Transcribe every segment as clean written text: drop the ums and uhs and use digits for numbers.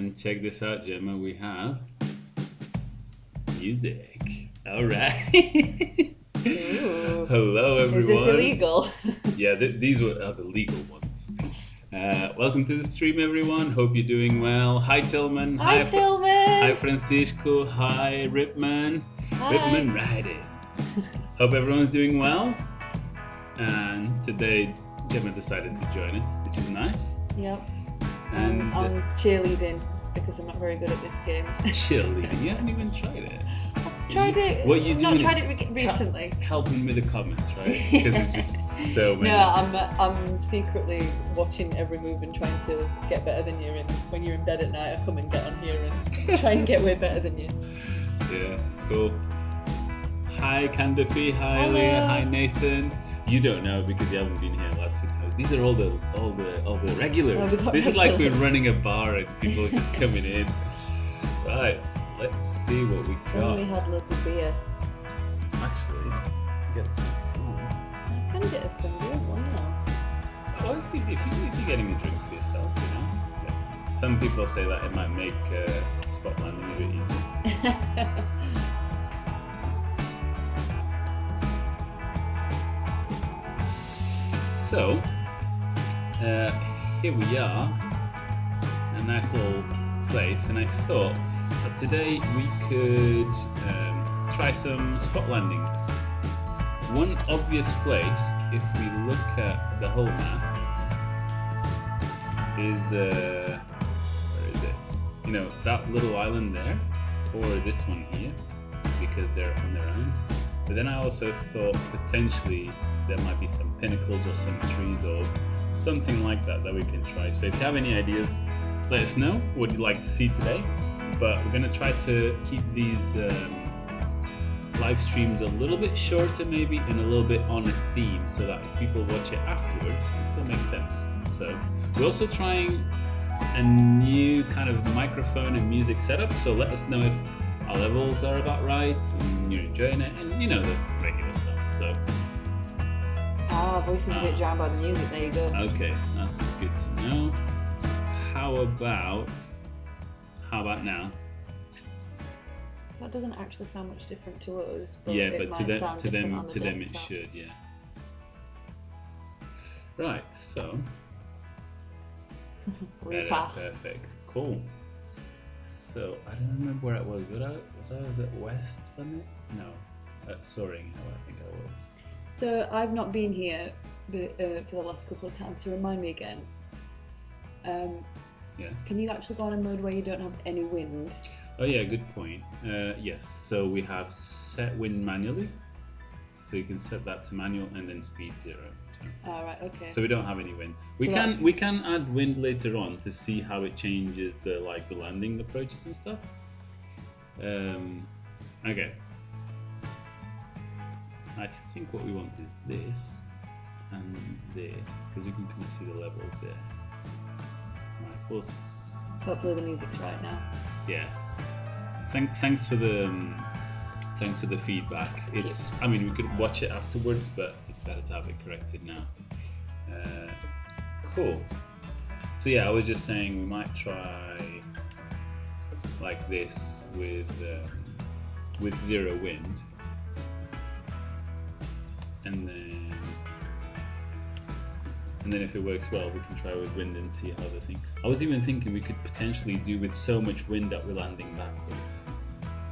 And check this out, Gemma. We have music. All right. Hello, everyone. Is this illegal? Yeah, these are the legal ones. Welcome to the stream, everyone. Hope you're doing well. Hi, Tillman. Hi, Tillman. Hi, Francisco. Hi, Ripman. Hi. Ripman, ride it. Hope everyone's doing well. And today, Gemma decided to join us, which is nice. Yep. And I'm cheerleading because I'm not very good at this game. Cheerleading? You haven't even tried it. Tried it. What you doing? Not tried it recently. Helping with the comments, right? Because it's just so many. No, I'm secretly watching every move and trying to get better than you. And when you're in bed at night, I come and get on here and try and get way better than you. Yeah, cool. Hi, Candafi. Hi, Hello. Leah. Hi, Nathan. You don't know because you haven't been here the last few times. These are all the regulars. This is like we're running a bar and people are just coming in. Right, let's see what we got. We had loads of beer. Actually, get some. I can get us some beer. Why not? Well, if you're getting a drink for yourself, you know. Yeah. Some people say that it might make spot landing a bit easier. So, here we are, a nice little place, and I thought that today we could try some spot landings. One obvious place, if we look at the whole map, is where is it? You know, that little island there, or this one here, because they're on their own. But then I also thought potentially there might be some pinnacles or some trees or something like that we can try. So if you have any ideas, let us know what you'd like to see today. But we're going to try to keep these live streams a little bit shorter maybe and a little bit on a theme so that if people watch it afterwards, it still makes sense. So we're also trying a new kind of microphone and music setup. So let us know if our levels are about right and you're enjoying it and you know the regular stuff. So our voice is a bit drowned by the music. There you go. Okay, that's good to know. How about now? That doesn't actually sound much different to us. But yeah, it but might to them it desktop. should, yeah. Right, so perfect, cool. So I don't remember where I was. Was I at West Summit? No, at Soaring Hill, I think I was. So I've not been here for the last couple of times, so remind me again. Yeah. Can you actually go on a mode where you don't have any wind? Oh yeah, good point. Yes, so we have set wind manually. So you can set that to manual and then speed 0. Right, okay. So we don't have any wind. We can add wind later on to see how it changes the landing approaches and stuff. Okay. I think what we want is this and this, because you can kind of see the level there. Right, hopefully the music's right now. Yeah. Thanks for the feedback. Tips. I mean, we could watch it afterwards, but it's better to have it corrected now. Cool. So yeah, I was just saying we might try like this with 0 wind. And then if it works well, we can try with wind and see how the thing. I was even thinking we could potentially do with so much wind that we're landing backwards,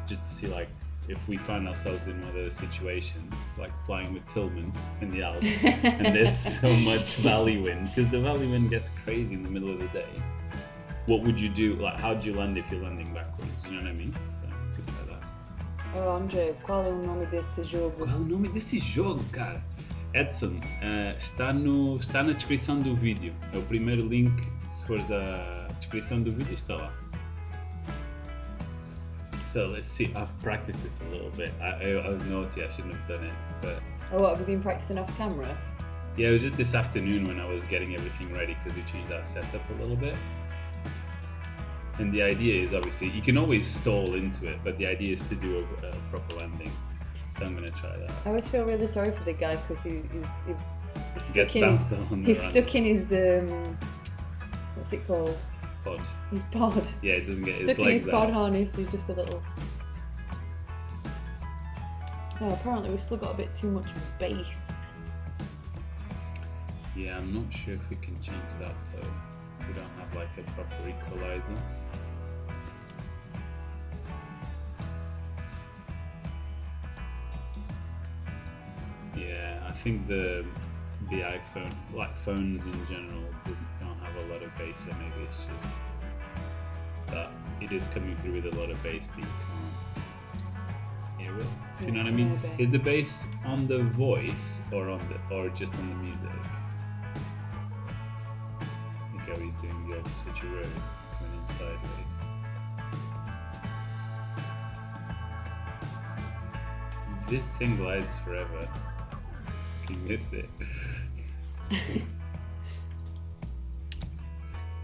just to see like if we find ourselves in one of those situations, like flying with Tillman in the Alps, and there's so much valley wind, because the valley wind gets crazy in the middle of the day. What would you do? Like, how do you land if you're landing backwards? You know what I mean? So we could try that. Oh, André, qual é o nome desse jogo? Qual é o nome desse jogo, cara? Edson, está na descrição do vídeo. É o primeiro link, se fores à descrição do vídeo, está lá. So let's see, I've practiced this a little bit. I was naughty, I shouldn't have done it. But Oh, what, have you been practicing off camera? yeah, it was just this afternoon when I was getting everything ready because we changed our setup a little bit. And the idea is obviously, you can always stall into it, but the idea is to do a proper landing. So I'm going to try that. I always feel really sorry for the guy because he's Gets bounced on the He's run. stuck in his, what's it called? pod. His pod. Yeah, it doesn't get his Stuck in legs his pod out. harness, he's just a little... Oh, apparently we've still got a bit too much bass. Yeah, I'm not sure if we can change that though. We don't have like a proper equalizer. Yeah, I think the iPhone, like phones in general, don't have a lot of bass, so maybe it's just that it is coming through with a lot of bass, but you can't hear it. Do you know what I mean? Maybe. Is the bass on the voice or just on the music? Look how he's doing the old switcheroo, coming in sideways. This thing glides forever. You miss it. I'm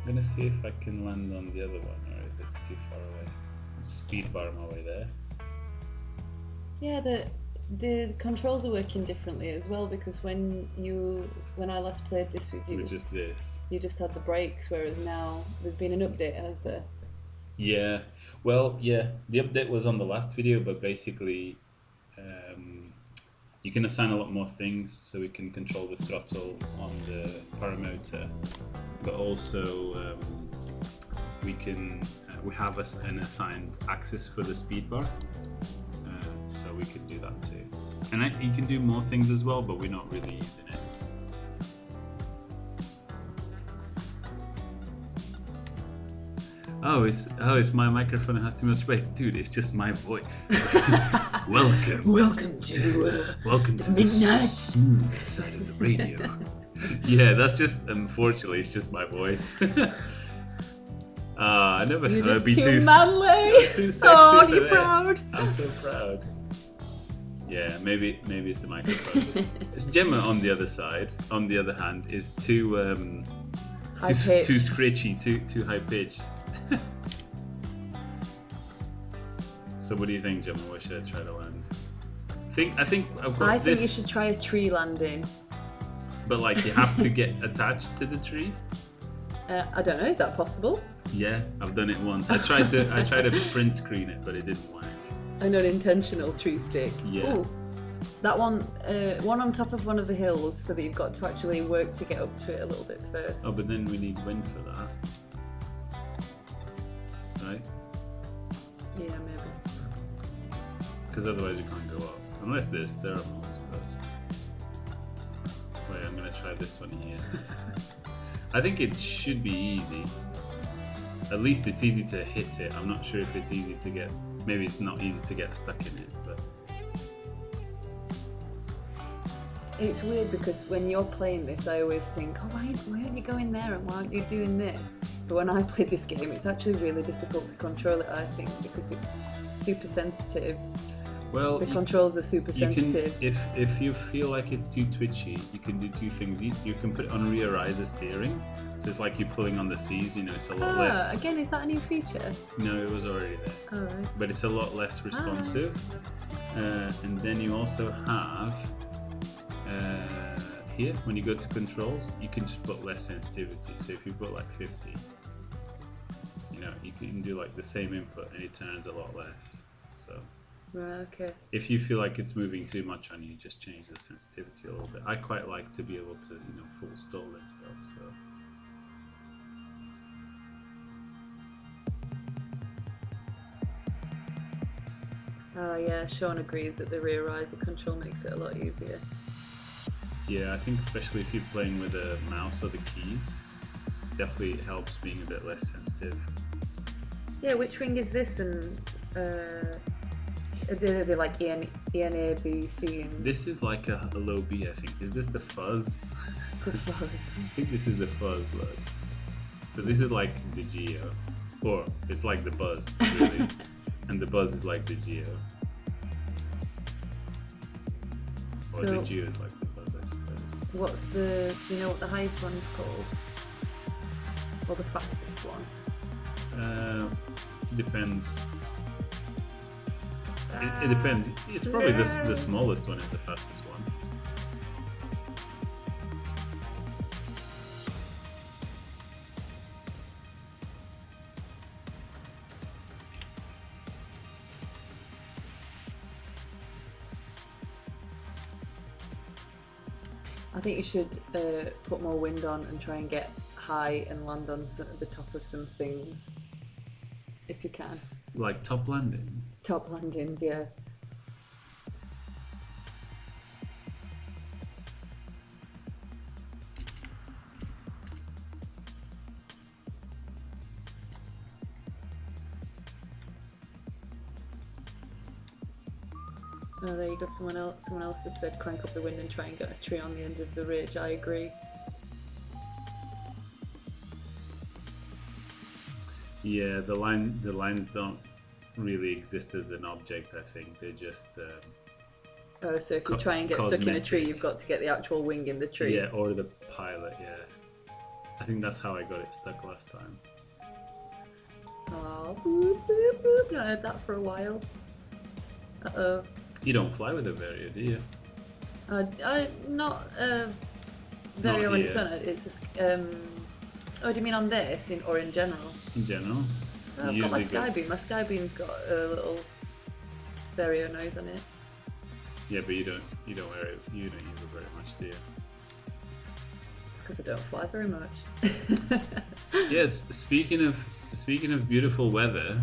gonna see if I can land on the other one or if it's too far away. Speed bar my way there. Yeah, the controls are working differently as well, because when I last played this with you, With just this. you just had the brakes, whereas now there's been an update, has there? Yeah. Well, yeah. The update was on the last video, but basically, you can assign a lot more things, so we can control the throttle on the paramotor, but also we have an assigned axis for the speed bar, so we can do that too. And you can do more things as well, but we're not really using it. Oh, it's my microphone has too much space, dude. It's just my voice. Welcome to the midnight smooth side of the radio. Yeah, that's just, unfortunately, it's just my voice. I never You're thought I'd just be too manly. too sexy Oh, for you're that. proud. I'm so proud. Yeah, maybe it's the microphone. Gemma on the other side, on the other hand, is too too screechy, too high pitched. So what do you think, Gemma? Where should I try to land? I think I've got I this. think you should try a tree landing. But like you have to get attached to the tree. I don't know, is that possible? Yeah, I've done it once. I tried to print screen it, but it didn't work. An unintentional tree stick. Yeah. Ooh, that one on top of one of the hills, so that you've got to actually work to get up to it a little bit first. Oh, but then we need wind for that, right? Yeah, maybe. Because otherwise we can't go up. Unless there's thermals. But... Wait, I'm gonna try this one here. I think it should be easy. At least it's easy to hit it. I'm not sure if it's easy to get... Maybe it's not easy to get stuck in it, but... It's weird because when you're playing this, I always think, oh, why aren't you going there and why aren't you doing this? But when I play this game, it's actually really difficult to control it, I think, because it's super sensitive. Well, the controls are super sensitive. If you feel like it's too twitchy, you can do two things. You can put it on rear riser steering, so it's like you're pulling on the C's. You know, it's a lot less. Again, is that a new feature? No, it was already there. Oh, right. But it's a lot less responsive. And then you also have here, when you go to controls, you can just put less sensitivity. So if you put like 50, you know, you can do like the same input and it turns a lot less. So. Right, okay. If you feel like it's moving too much on you, just change the sensitivity a little bit. I quite like to be able to, you know, full stall and stuff, so. Oh yeah, Sean agrees that the rear riser control makes it a lot easier. Yeah, I think especially if you're playing with a mouse or the keys, definitely it helps being a bit less sensitive. Yeah, which wing is this? And they're like EN, A, B, C, and... This is like a low B, I think. Is this the fuzz? The fuzz. I think this is the fuzz, look. So this is like the geo. Or it's like the buzz, really. And the buzz is like the geo. Or So, the geo is like the buzz, I suppose. What's the... Do you know what the highest one is called? Or the fastest one? Depends. It depends. It's probably the smallest one is the fastest one. I think you should put more wind on and try and get high and land on the top of some things, if you can. Like top landing? Top landings, yeah. Oh, there you go. Someone else has said crank up the wind and try and get a tree on the end of the ridge. I agree. Yeah, the lines don't really exist as an object. I think they just. Oh, so if you try and get stuck in a tree, you've got to get the actual wing in the tree. Yeah, or the pilot. Yeah, I think that's how I got it stuck last time. Oh, boop, boop, boop. Not heard that for a while. Uh-oh. You don't fly with a Vario, do you? Not Vario when it's on it. It's oh, do you mean on this or in general? In general. Oh, I've got my Skybeam. My Skybeam's got a little Vario nose on it. Yeah, but you don't wear it. You don't use it very much, do you? It's because I don't fly very much. Yes. Speaking of beautiful weather,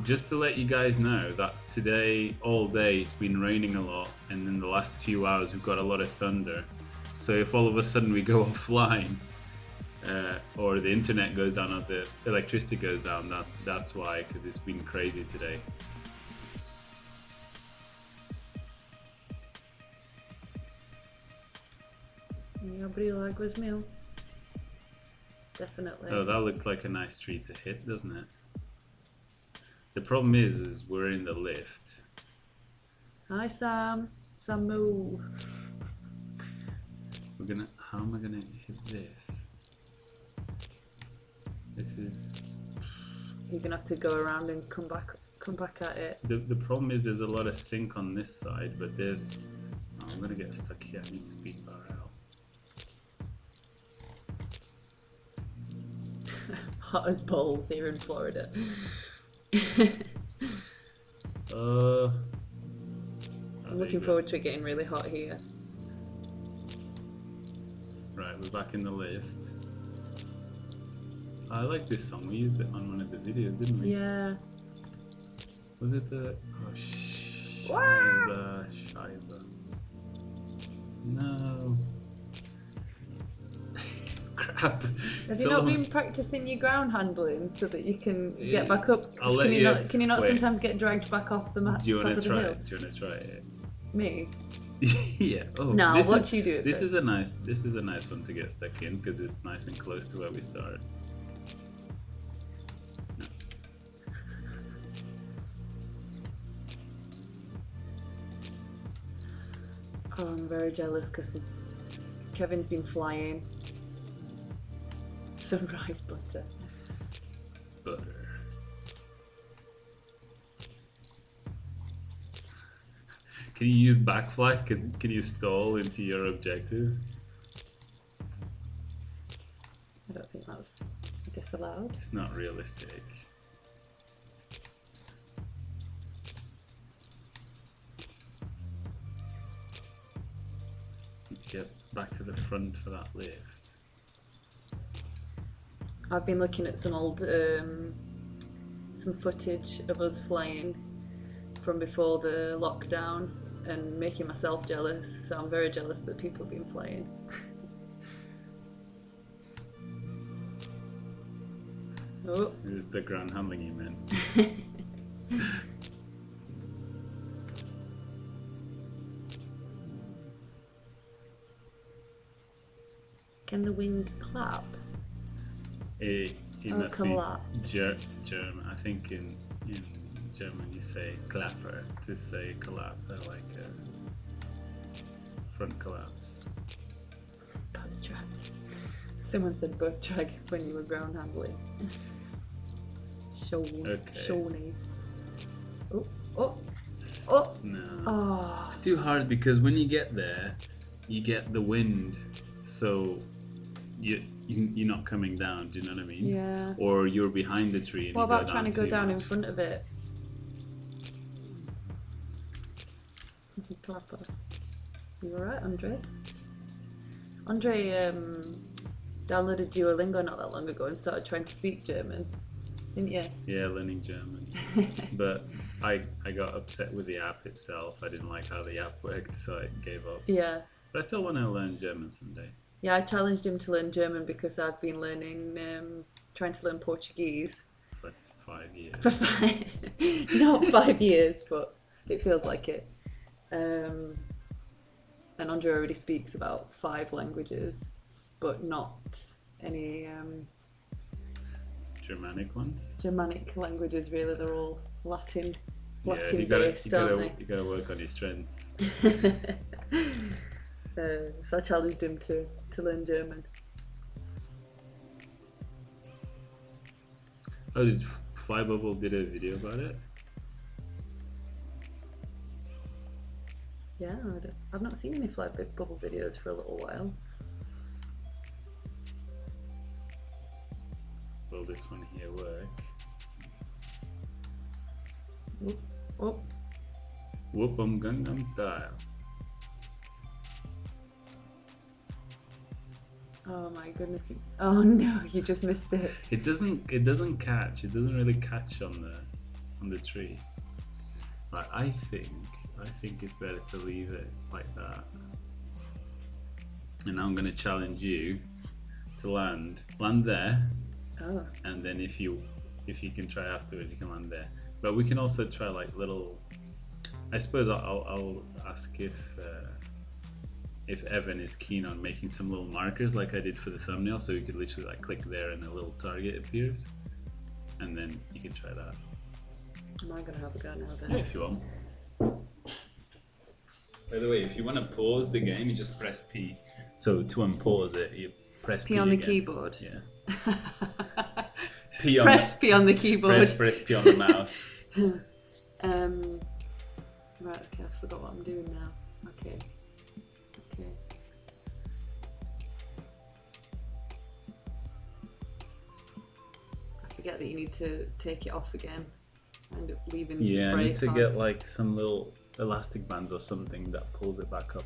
just to let you guys know that today, all day, it's been raining a lot, and in the last few hours we've got a lot of thunder. So if all of a sudden we go offline, or the internet goes down, or the electricity goes down, that's why, because it's been crazy today. Nobody like was meal. Definitely. Oh, that looks like a nice tree to hit, doesn't it? The problem is we're in the lift. Hi, Sam. Samu. How am I gonna hit this? This is. You're gonna have to go around and come back at it. The problem is there's a lot of sink on this side, but there's. Oh, I'm gonna get stuck here. I need speed bar out. Hot as balls here in Florida. I'm looking forward to it getting really hot here. Right, we're back in the lift. I like this song. We used it on one of the videos, didn't we? Yeah. Was it the... Oh, Shiza. No. Crap. Have you not been practicing your ground handling so that you can get back up? Can you not sometimes get dragged back off the mat? Do you want to try it? Me? Yeah. Oh. No, I'll watch you do it. This is a nice one to get stuck in because it's nice and close to where we started. No. Oh, I'm very jealous because Kevin's been flying. Sunrise butter. Can you use backfly? Can you stall into your objective? I don't think that's disallowed. It's not realistic. Get back to the front for that lift. I've been looking at some old some footage of us flying from before the lockdown and making myself jealous, so I'm very jealous that people have been flying. Oh. This is the ground handling you meant. Can the wing clap? It must collapse. be German. I think in German you say clapper to say collapse, like a front collapse. Butt drag. Someone said butt drag when you were ground handling. Shawny. Oh! No. Oh. It's too hard because when you get there, you get the wind, so you're not coming down, do you know what I mean? Yeah. Or you're behind the tree. And what about trying to go down in front of it? Clapper. You alright, Andre? Andre downloaded Duolingo not that long ago and started trying to speak German, didn't you? Yeah, learning German. But I got upset with the app itself. I didn't like how the app worked, so I gave up. Yeah. But I still want to learn German someday. Yeah, I challenged him to learn German because I've been trying to learn Portuguese. For 5 years. Not 5 years, but it feels like it. And Andre already speaks about 5 languages, but not any Germanic ones? Germanic languages, really. They're all Latin Yeah, based, aren't they? you gotta work on your strengths. So I challenged him to learn German. Oh, did Flybubble did a video about it? Yeah, I've not seen any Flybubble videos for a little while. Will this one here work? Whoop, whoop. Whoop, Gangnam Style. Oh my goodness! Oh no, you just missed it. It doesn't catch. It doesn't really catch on the tree. Like I think it's better to leave it like that. And I'm gonna challenge you to land there. Oh. And then if you can try afterwards, you can land there. But we can also try like little. I suppose I'll ask if Evan is keen on making some little markers like I did for the thumbnail, so you could literally like click there and a little target appears, and then you can try that. Am I gonna have a go now then? Yeah, if you want. By the way, if you want to pause the game, you just press P. So to unpause it, you press P on the again. keyboard. Yeah. Press P on the keyboard. Press P on the mouse. Right, okay, I forgot what I'm doing now. Okay. I forget that you need to take it off again. I end up leaving the Yeah, I break need to on. get like some little elastic bands or something that pulls it back up.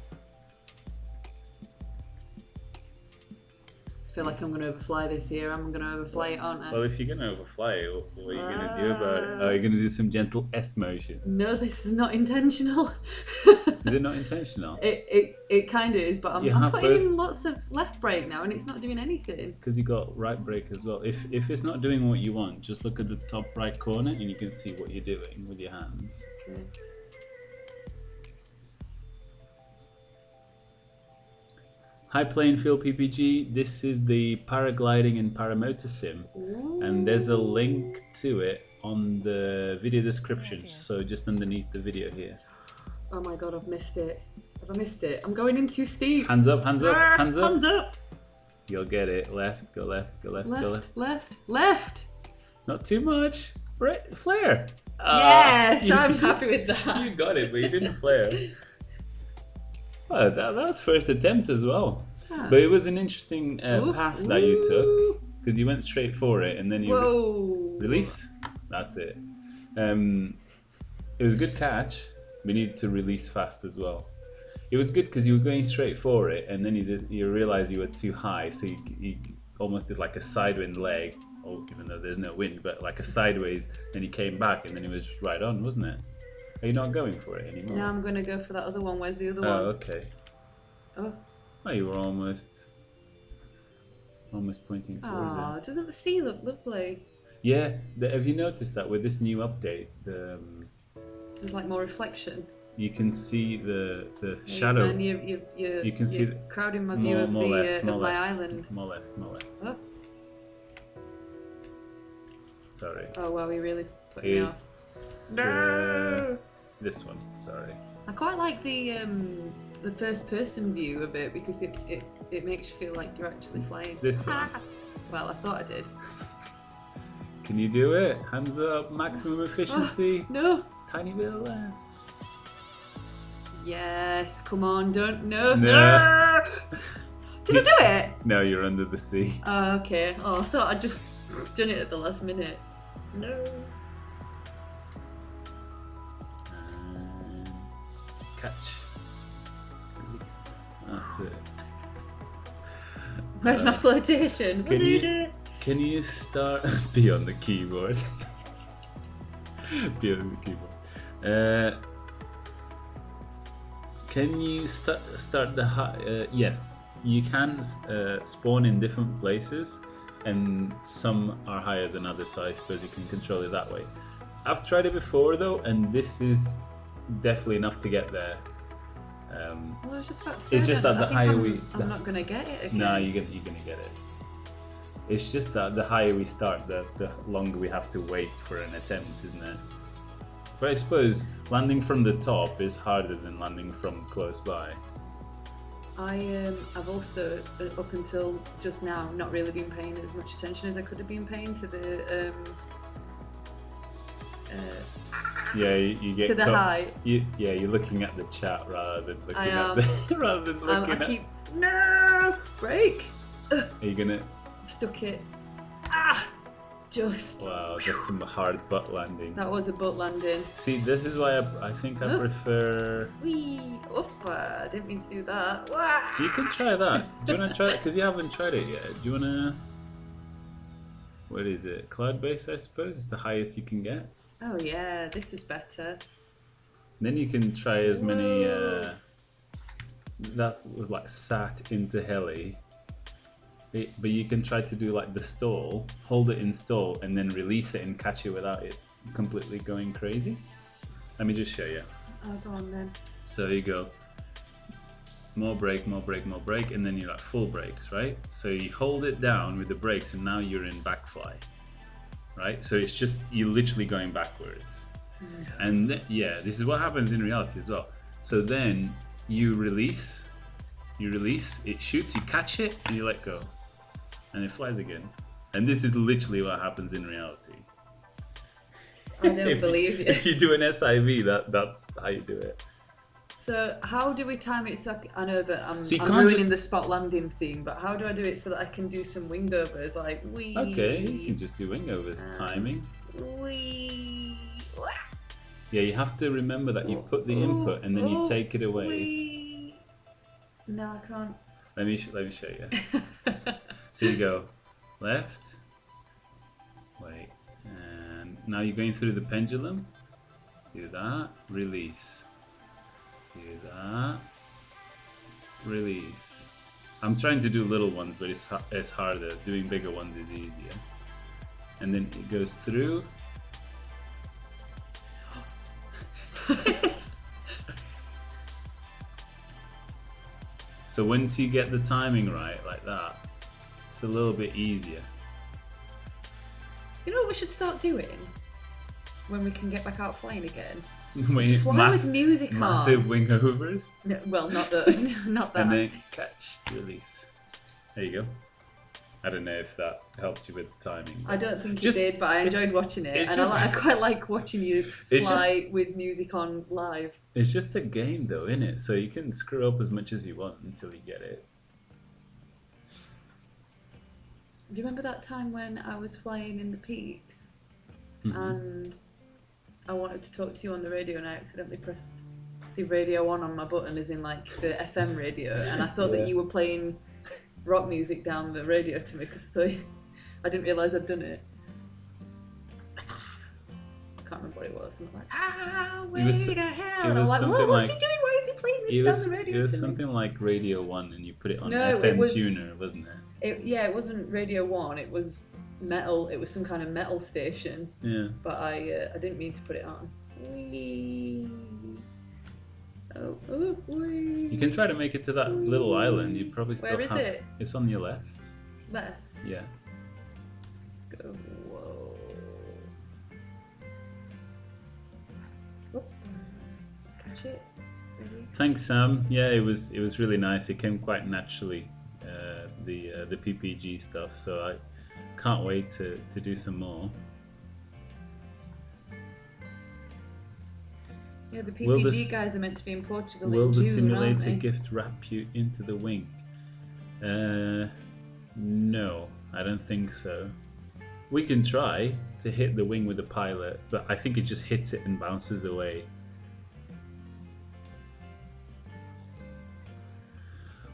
I feel like I'm going to overfly this year. I'm going to overfly it, aren't I? Well, if you're going to overfly it, what are you going to do about it? Oh, you're going to do some gentle S motions. No, this is not intentional. Is it not intentional? It kind of is, but I'm putting in lots of left brake now and it's not doing anything. Because you got right brake as well. If it's not doing what you want, just look at the top right corner and you can see what you're doing with your hands. Okay. Hi Playing Field PPG, this is the Paragliding and Paramotor Sim. Ooh. And there's a link to it on the video description, so just underneath the video here. Oh my god, I've missed it. Have I missed it? I'm going in too steep. Hands up, hands up, hands up. Hands up. You'll get it. Left, go left, go left, go left. Left. Not too much. Flare. Yes, I'm happy with that. You got it, but you didn't flare. Well, that was first attempt as well. Ah. But it was an interesting path that you took, because you went straight for it and then you release. That's it. It was a good catch. We need to release fast as well. It was good because you were going straight for it and then you realized you were too high, so you almost did like a sidewind leg, even though there's no wind, but like a sideways, and you came back and then it was right on, wasn't it? Are you not going for it anymore? No, I'm going to go for that other one. Where's the other one? Oh, okay. Oh. Oh, you were almost pointing towards Oh, it. doesn't the sea look lovely? Yeah, have you noticed that with this new update, There's like more reflection. you can see the shadow. And you can see crowding my view of my island. More left, more left. Oh. Sorry. Oh, well, we really put me off. No! This one, sorry. I quite like the first person view of it because it makes you feel like you're actually flying. This one. Well, I thought I did. Can you do it? Hands up, maximum efficiency. Oh, no. Tiny bit of left. Yes, come on, don't. No. Did I do it? No, you're under the sea. Oh, okay. Oh, I thought I'd just done it at the last minute. No. Catch. Release. That's it. Where's my flotation? What Can are you you doing? can you start be on the keyboard? Be on the keyboard. Can you start the high? Yes, you can spawn in different places, and some are higher than others. So I suppose you can control it that way. I've tried it before though, and this is definitely enough to get there. Well, I was just about to say It's just that the higher I'm not gonna get it again. No, you're gonna get it. It's just that the higher we start, the longer we have to wait for an attempt, isn't it? But I suppose landing from the top is harder than landing from close by. I've also up until just now not really been paying as much attention as I could have been paying to the Yeah, you get to the high. You're looking at the chat rather than looking at the rather than looking I at. keep no break. Are you gonna? Stuck it. Just. Wow, that's some hard butt landings. That was a butt landing. See, this is why I think I prefer. Wee. I didn't mean to do that. Wah. You can try that. Do you want to try it? Because you haven't tried it yet. Do you want to? What is it? Cloud base, I suppose. It's the highest you can get. Oh yeah, this is better. Then you can try as many. That was like sat into heli. But you can try to do like the stall, hold it in stall, and then release it and catch it without it completely going crazy. Let me just show you. Oh, go on then. So you go more brake, more brake, more brake, and then you're at full brakes, right? So you hold it down with the brakes, and now you're in backfly, right? So it's just you're literally going backwards. And this is what happens in reality as well. So then you release, it shoots, you catch it, and you let go. And it flies again. And this is literally what happens in reality. I don't believe you. If you do an SIV, that's how you do it. So how do we time it so I know that I'm ruining ruining the spot landing theme, but how do I do it so that I can do some wingovers like wee? Okay, you can just do wingovers. Timing. Wee. Yeah, you have to remember that you put the input and then you take it away. Wee. No, I can't. Let me show you. So you go left, wait, and now you're going through the pendulum. Do that, release. Do that, release. I'm trying to do little ones, but it's harder. Doing bigger ones is easier. And then it goes through. So once you get the timing right, like that, it's a little bit easier. You know what we should start doing when we can get back out flying again? When Fly with music on. massive wingovers. No, well, not that. Not that. And then catch, release. There you go. I don't know if that helped you with the timing. I don't think it did, but I enjoyed watching it, and I quite like watching you fly with music on live. It's just a game, though, isn't it? So you can screw up as much as you want until you get it. Do you remember that time when I was flying in the peaks, and I wanted to talk to you on the radio, and I accidentally pressed the radio on my button, as in like the FM radio, and I thought that you were playing rock music down the radio to me because I didn't realise I'd done it. I can't remember what it was. And I'm like, way to hell. And I'm like, what's he doing? Why is he playing this down the radio? It was to something me? like Radio 1 and you put it on No, FM tuner, wasn't it? It wasn't Radio 1, it was metal. It was some kind of metal station. Yeah. But I didn't mean to put it on. Whee. Oh, whee. You can try to make it to that little island. You probably still have. Where is it? It's on your left. Left. Yeah. Let's go. Whoa. Oop. Catch it. Release. Thanks, Sam. Yeah, it was really nice. It came quite naturally, the PPG stuff. So I can't wait to do some more. Yeah, the PPG guys are meant to be in Portugal Will in the June, simulator aren't they? gift wrap you into the wing? No, I don't think so. We can try to hit the wing with the pilot, but I think it just hits it and bounces away.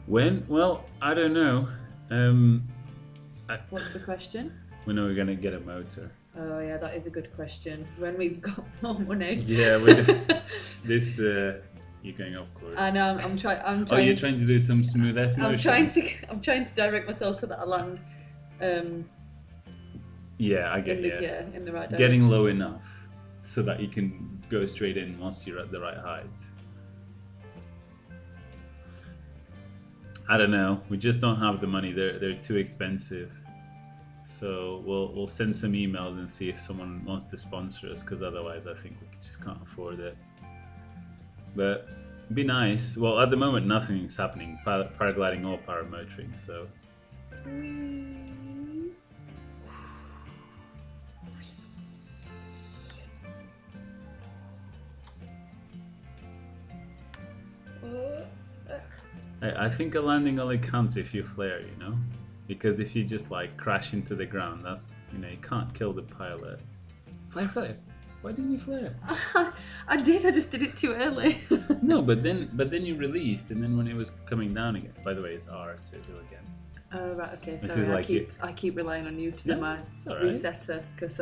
When? Well, I don't know. What's the question? When are we gonna get a motor? Oh yeah, that is a good question. When we've got more money. Yeah, we do. This you're going off course. I know. I'm trying. Oh, you're trying to do some smooth S motion. I'm trying to direct myself so that I land. Yeah, I get in the right direction. Getting low enough so that you can go straight in once you're at the right height. I don't know. We just don't have the money. They're too expensive. So we'll send some emails and see if someone wants to sponsor us, because otherwise I think we just can't afford it. But it'd be nice. Well, at the moment nothing's happening, paragliding or paramotoring. So. I think a landing only counts if you flare, you know? Because if you just like crash into the ground, that's, you know, you can't kill the pilot. Flare. Why didn't you flare? I did, I just did it too early. No, but then you released, and then when it was coming down again. By the way, it's R to do again. Oh right, okay, This sorry. is like I keep relying on you to be my right. resetter, because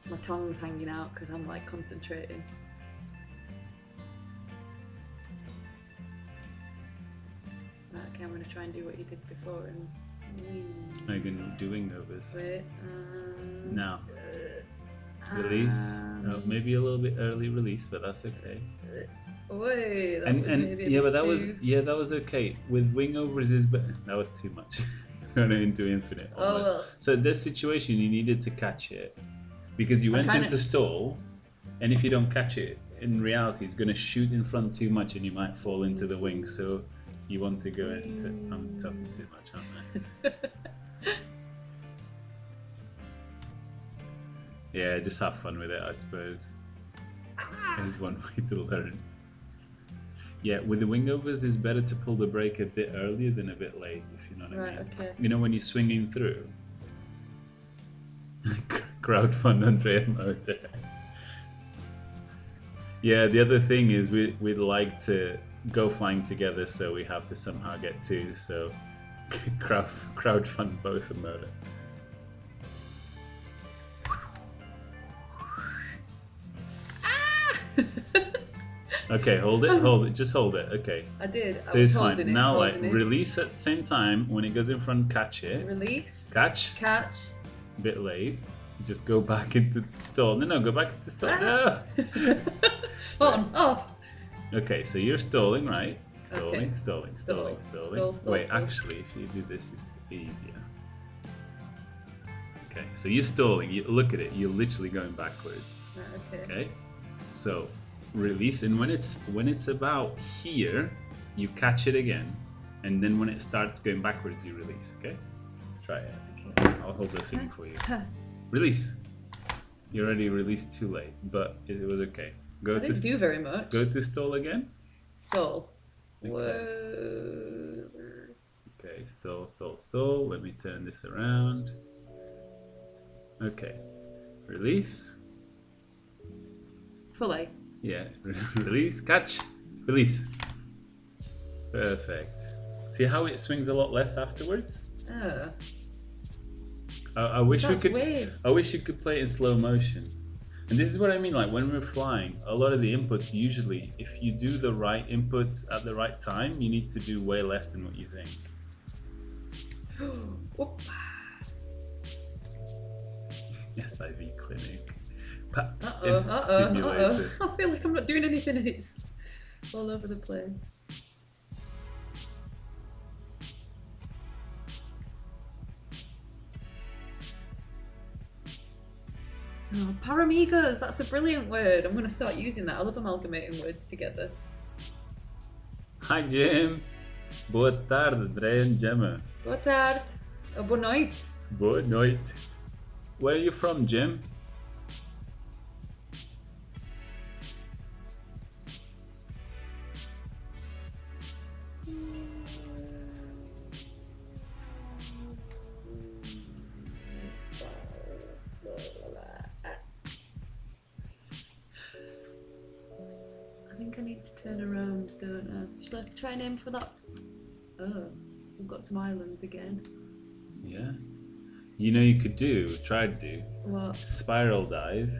my tongue's hanging out because I'm like concentrating. Right, okay, I'm going to try and do what you did before and... Are you going to do wingovers? Wait, now. Release. Oh, maybe a little bit early release, but that's okay. Wait, that was okay. With wingovers is better. That was too much. Going into infinite almost. Oh, well. So this situation, you needed to catch it because you went into stall, and if you don't catch it, in reality, it's going to shoot in front too much, and you might fall into the wing. So. You want to go into... I'm talking too much, aren't I? Yeah, just have fun with it, I suppose. Is one way to learn. Yeah, with the wingovers, it's better to pull the brake a bit earlier than a bit late, if you know what I mean. Okay. You know, when you're swinging through. Crowdfund Andreas motor. Yeah, the other thing is we'd like to go flying together, so we have to somehow get two, so crowdfund both a motor. Okay, hold it, just hold it, okay. I did, so it's fine. Now release at the same time, when it goes in front, catch it. Release. Catch. A bit late. Just go back into the stall. No, go back into the stall. No! On, off. Okay, so you're stalling, right? Stalling. Stall. Wait, actually, if you do this, it's easier. Okay, so you're stalling. You look at it. You're literally going backwards. Okay. So release, and when it's about here, you catch it again, and then when it starts going backwards, you release. Okay. Try it. Okay. I'll hold the thing for you. Release. You already released too late, but it was okay. I didn't do very much. Go to stall again. Stall. Okay. Whoa. Okay, stall. Let me turn this around. Okay. Release. Fully. Yeah. Release. Catch. Release. Perfect. See how it swings a lot less afterwards? Oh. I wish That's weird. I wish you could play it in slow motion. And this is what I mean, like when we're flying, a lot of the inputs usually, if you do the right inputs at the right time, you need to do way less than what you think. SIV clinic. Simulator. I feel like I'm not doing anything and it's all over the place. Oh, paramigos, that's a brilliant word. I'm going to start using that. I love amalgamating words together. Hi Jim. Boa tarde, Andrea and Gemma. Boa tarde. Oh, boa noite. Boa noite. Where are you from, Jim? I think I need to turn around don't know. Should I try and aim for that? Oh, we've got some islands again. Yeah. You know, you could try to do What? spiral dive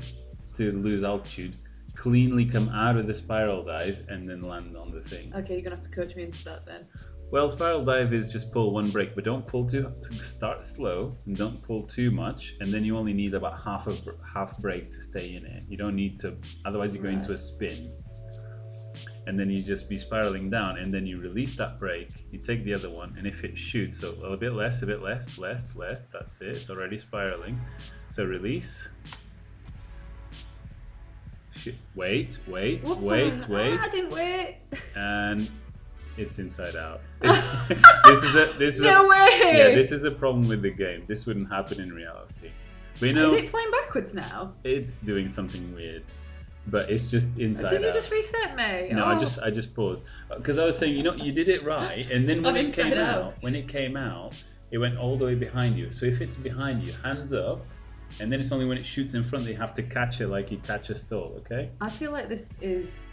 to lose altitude, cleanly come out of the spiral dive, and then land on the thing. Okay, you're gonna have to coach me into that then. Well, spiral dive is just pull one brake, but don't pull too. Start slow and don't pull too much, and then you only need about half brake to stay in it. You don't need to, otherwise you go into a spin. And then you just be spiraling down, and then you release that brake, you take the other one, and if it shoots, so a bit less, that's it, it's already spiraling. So release. Wait. I didn't wait. And it's inside out. This is No way! Yeah, this is a problem with the game. This wouldn't happen in reality. But you know, is it flying backwards now? It's doing something weird. But it's just inside out. Did you just reset me? No, I just paused because I was saying, you know, you did it right, and then when it came out, it went all the way behind you. So if it's behind you, hands up, and then it's only when it shoots in front that you have to catch it like you catch a stall. Okay? I feel like this is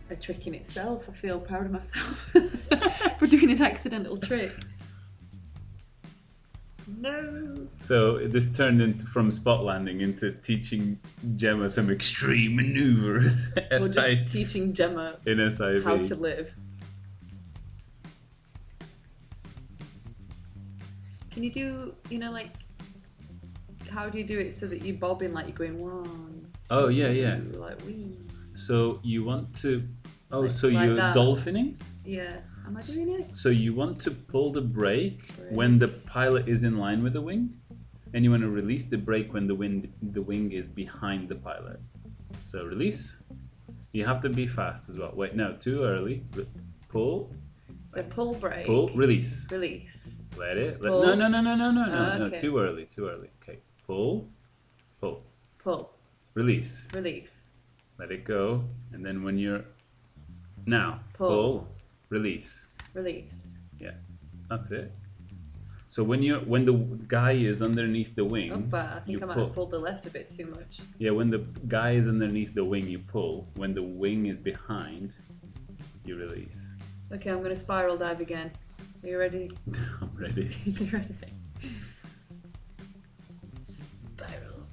a trick in itself. I feel proud of myself for doing an accidental trick. No. So this turned from spot landing into teaching Gemma some extreme maneuvers. Or just teaching Gemma in SIV how to live. Can you do, you know, like, how do you do it so that you bob in like you're going 1, 2, yeah. like wee. So you want to, so like you're that. Dolphining? Yeah. Am I doing it? So you want to pull the brake when the pilot is in line with the wing, and you want to release the brake when the wing is behind the pilot. So release. You have to be fast as well. Wait, no, too early. Pull. So pull brake. Pull. Release. Release. Let it. Pull. No. Okay. Too early. Okay. Pull. Pull. Pull. Release. Release. Let it go, and then when you're now pull. Release. Release. Yeah, that's it. So when the guy is underneath the wing, I think I might have pulled the left a bit too much. Yeah, when the guy is underneath the wing, you pull. When the wing is behind, you release. Okay, I'm going to spiral dive again. Are you ready? I'm ready. You ready? Spiral.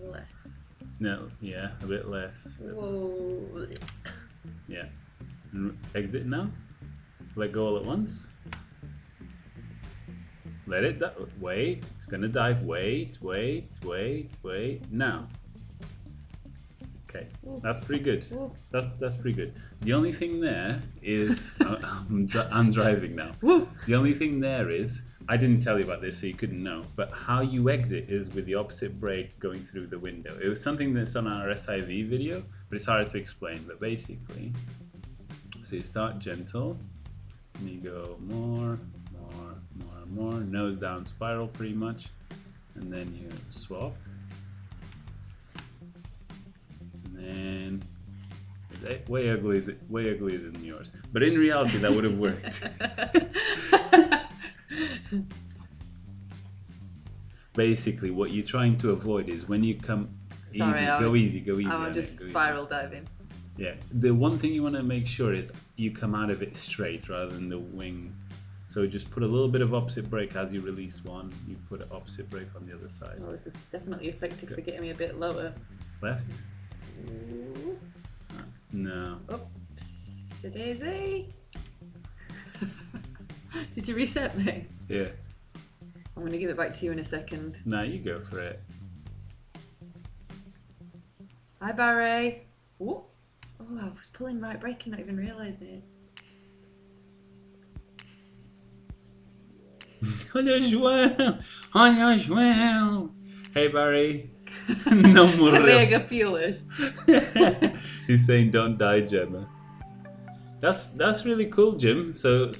Less. No, yeah, a bit less. Whoa. Yeah. Exit now. Let go all at once. Let it wait. It's gonna dive. Wait. Now. Okay, that's pretty good. That's pretty good. The only thing there is I'm driving now. The only thing there is I didn't tell you about this, so you couldn't know. But how you exit is with the opposite brake going through the window. It was something that's on our SIV video, but it's hard to explain. But basically, so you start gentle, and you go more, nose down spiral pretty much, and then you swap, and then it's way uglier than yours. But in reality, that would have worked. Basically, what you're trying to avoid is when you come go easy. I'm just spiral diving. Yeah, the one thing you want to make sure is you come out of it straight rather than the wing. So just put a little bit of opposite brake as you release one. You put an opposite brake on the other side. Well, this is definitely effective for getting me a bit lower. Left? No. Oops, daisy. Did you reset me? Yeah. I'm going to give it back to you in a second. No, you go for it. Hi, Barry. Ooh. Oh, I was pulling right brake and not even realising it. Olha João. Hey, Barry. No morreu. Mega feelers. He's saying, "Don't die, Gemma." That's really cool, Jim. So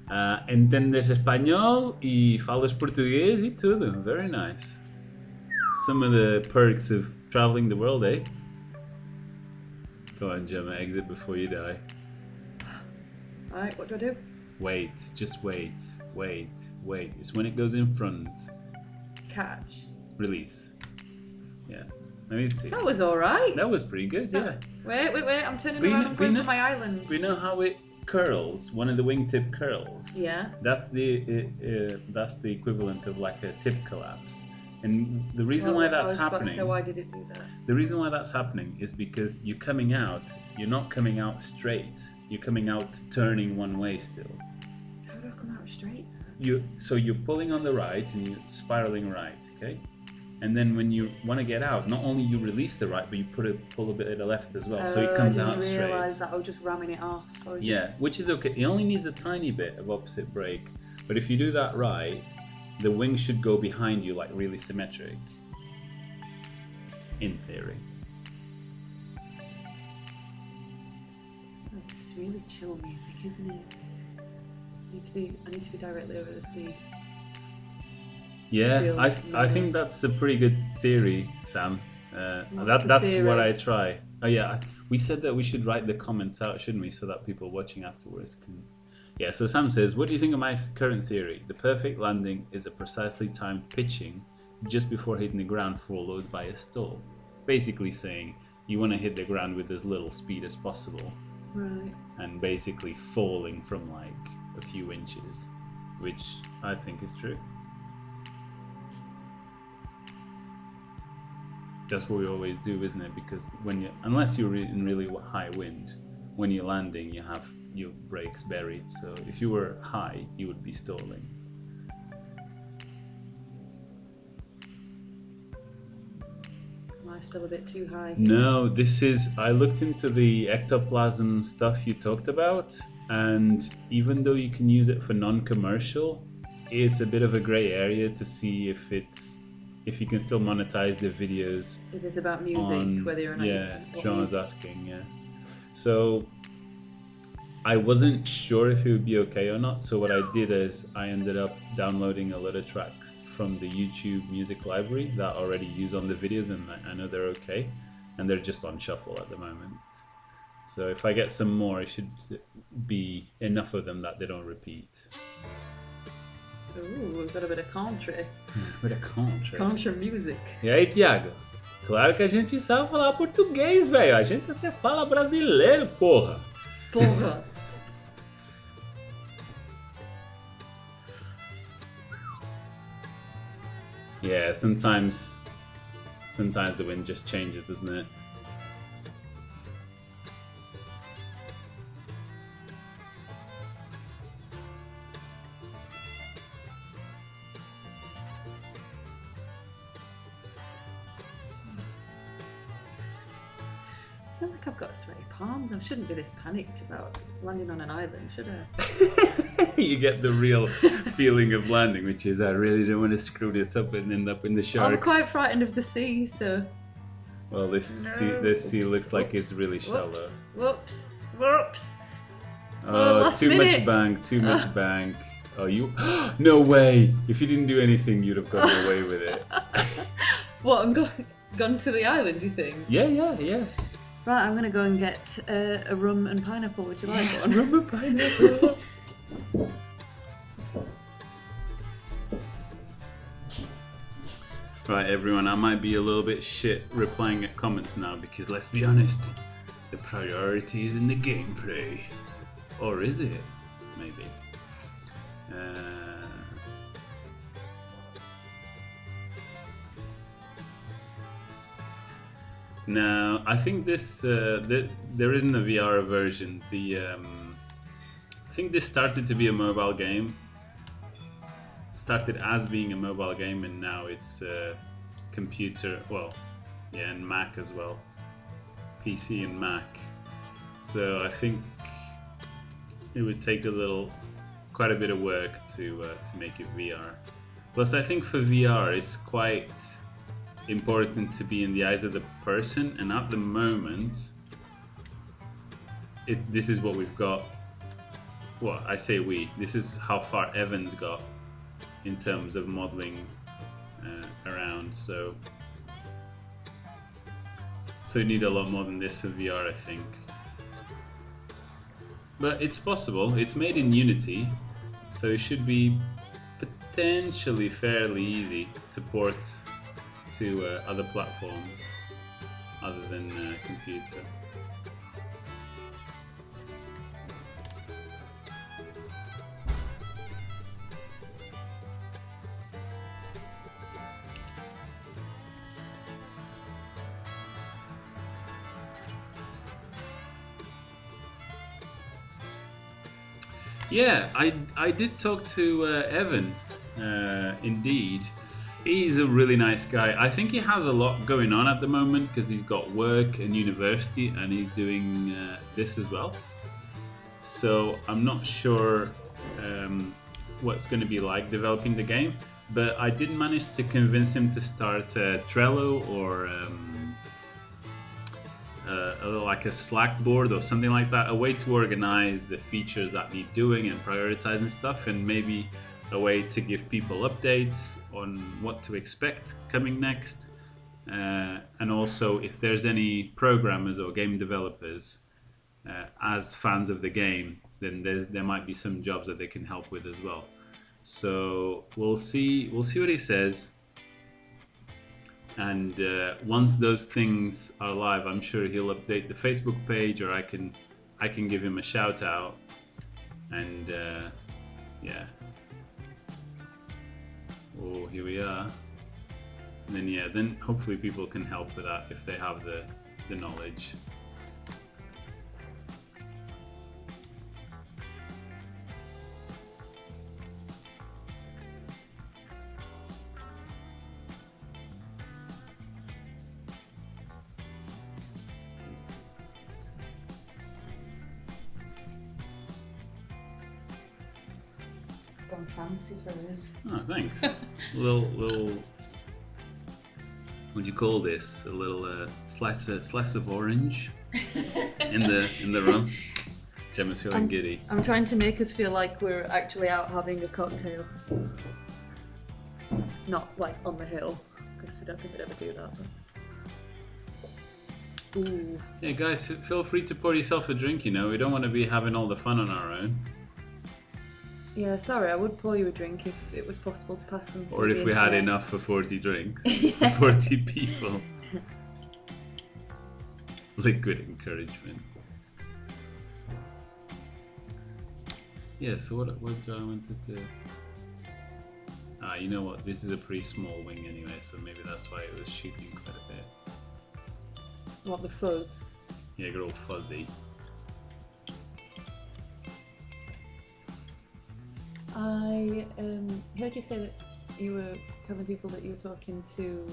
entendes español y falas português y tudo. Very nice. Some of the perks of traveling the world, eh? Go on, Gemma. Exit before you die. Alright, what do I do? Wait. Just wait. It's when it goes in front. Catch. Release. Yeah. Let me see. That was alright. That was pretty good, yeah. Wait, I'm turning But around and going for my island. Do you know how it curls? One of the wingtip curls. Yeah. That's the equivalent of like a tip collapse. And the reason why that's happening. So why did it do that? The reason why that's happening is because you're coming out. You're not coming out straight. You're coming out turning one way still. How do I come out straight? So you're pulling on the right and you're spiraling right, okay? And then when you want to get out, not only you release the right, but you pull a bit of the left as well, so it comes out straight. I didn't realise that. I was just ramming it off. Which is okay. It only needs a tiny bit of opposite brake, but if you do that right, the wing should go behind you like really symmetric. In theory. It's really chill music, isn't it? I need to be directly over the sea. Yeah, I think that's a pretty good theory, Sam. That's theory? What I try. Oh yeah, we said that we should write the comments out, shouldn't we, so that people watching afterwards can. Yeah. So Sam says, "What do you think of my current theory? The perfect landing is a precisely timed pitching just before hitting the ground, followed by a stall." Basically saying you want to hit the ground with as little speed as possible, right? And basically falling from like a few inches, which I think is true. That's what we always do, isn't it? Because unless you're in really high wind, when you're landing, you have your brakes buried. So if you were high, you would be stalling. Am I still a bit too high? No, I looked into the ectoplasm stuff you talked about, and even though you can use it for non-commercial, it's a bit of a gray area to see if you can still monetize the videos. Is this about music, whether or not John was asking, yeah. So I wasn't sure if it would be okay or not, so what I did is I ended up downloading a lot of tracks from the YouTube music library that I already use on the videos, and I know they're okay, and they're just on shuffle at the moment. So if I get some more, it should be enough of them that they don't repeat. We've got a bit of country. Bit of country. Country music. E aí, Thiago? Claro que a gente sabe falar português, velho. A gente até fala brasileiro, porra. Porra. Yeah, sometimes the wind just changes, doesn't it? I feel like I've got sweaty palms. I shouldn't be this panicked about landing on an island, should I? You get the real feeling of landing, which is I really don't want to screw this up and end up in the sharks. I'm quite frightened of the sea, so... Well, this sea looks like it's really shallow. Whoops. Oh, too much bank. Oh, you... No way! If you didn't do anything, you'd have gone away with it. What, I'm gone to the island, do you think? Yeah. Right, I'm going to go and get a rum and pineapple. Would you like one? Rum and pineapple. Right, everyone, I might be a little bit shit replying at comments now because let's be honest, the priority is in the gameplay. Or is it? Maybe. No, I think this there isn't a VR version. I think this started to be a mobile game. Started as being a mobile game, and now it's computer. Well, yeah, and Mac as well, PC and Mac. So I think it would take quite a bit of work to make it VR. Plus, I think for VR, it's quite important to be in the eyes of the person, and at the moment this is what we've got. Well, I say this is how far Evan's got in terms of modeling around, so you need a lot more than this for VR, I think, but it's possible. It's made in Unity, so it should be potentially fairly easy to port to other platforms. other than computer. Yeah, I did talk to Evan, indeed. He's a really nice guy. I think he has a lot going on at the moment because he's got work and university and he's doing this as well. So I'm not sure what's going to be like developing the game, but I did manage to convince him to start Trello or like a Slack board or something like that, a way to organize the features that need doing and prioritizing stuff, and maybe a way to give people updates on what to expect coming next, and also if there's any programmers or game developers as fans of the game, then there might be some jobs that they can help with as well. So we'll see what he says. And once those things are live, I'm sure he'll update the Facebook page, or I can give him a shout out. And yeah. Oh, here we are. And then hopefully people can help with that if they have the knowledge. Fancy for this. Oh, thanks. little what'd you call this? A little slice of orange in the rum. Gemma's feeling giddy. I'm trying to make us feel like we're actually out having a cocktail, not like on the hill, because I don't think we'd ever do that. But... Ooh. Hey guys, feel free to pour yourself a drink. We don't want to be having all the fun on our own. Yeah, sorry, I would pour you a drink if it was possible to pass them. Or if we had enough for 40 drinks, yeah. for 40 people. Liquid encouragement. Yeah, so what do I wanted to... you know what, this is a pretty small wing anyway, so maybe that's why it was shooting quite a bit. What, the fuzz? Yeah, it got all fuzzy. I heard you say that you were telling people that you were talking to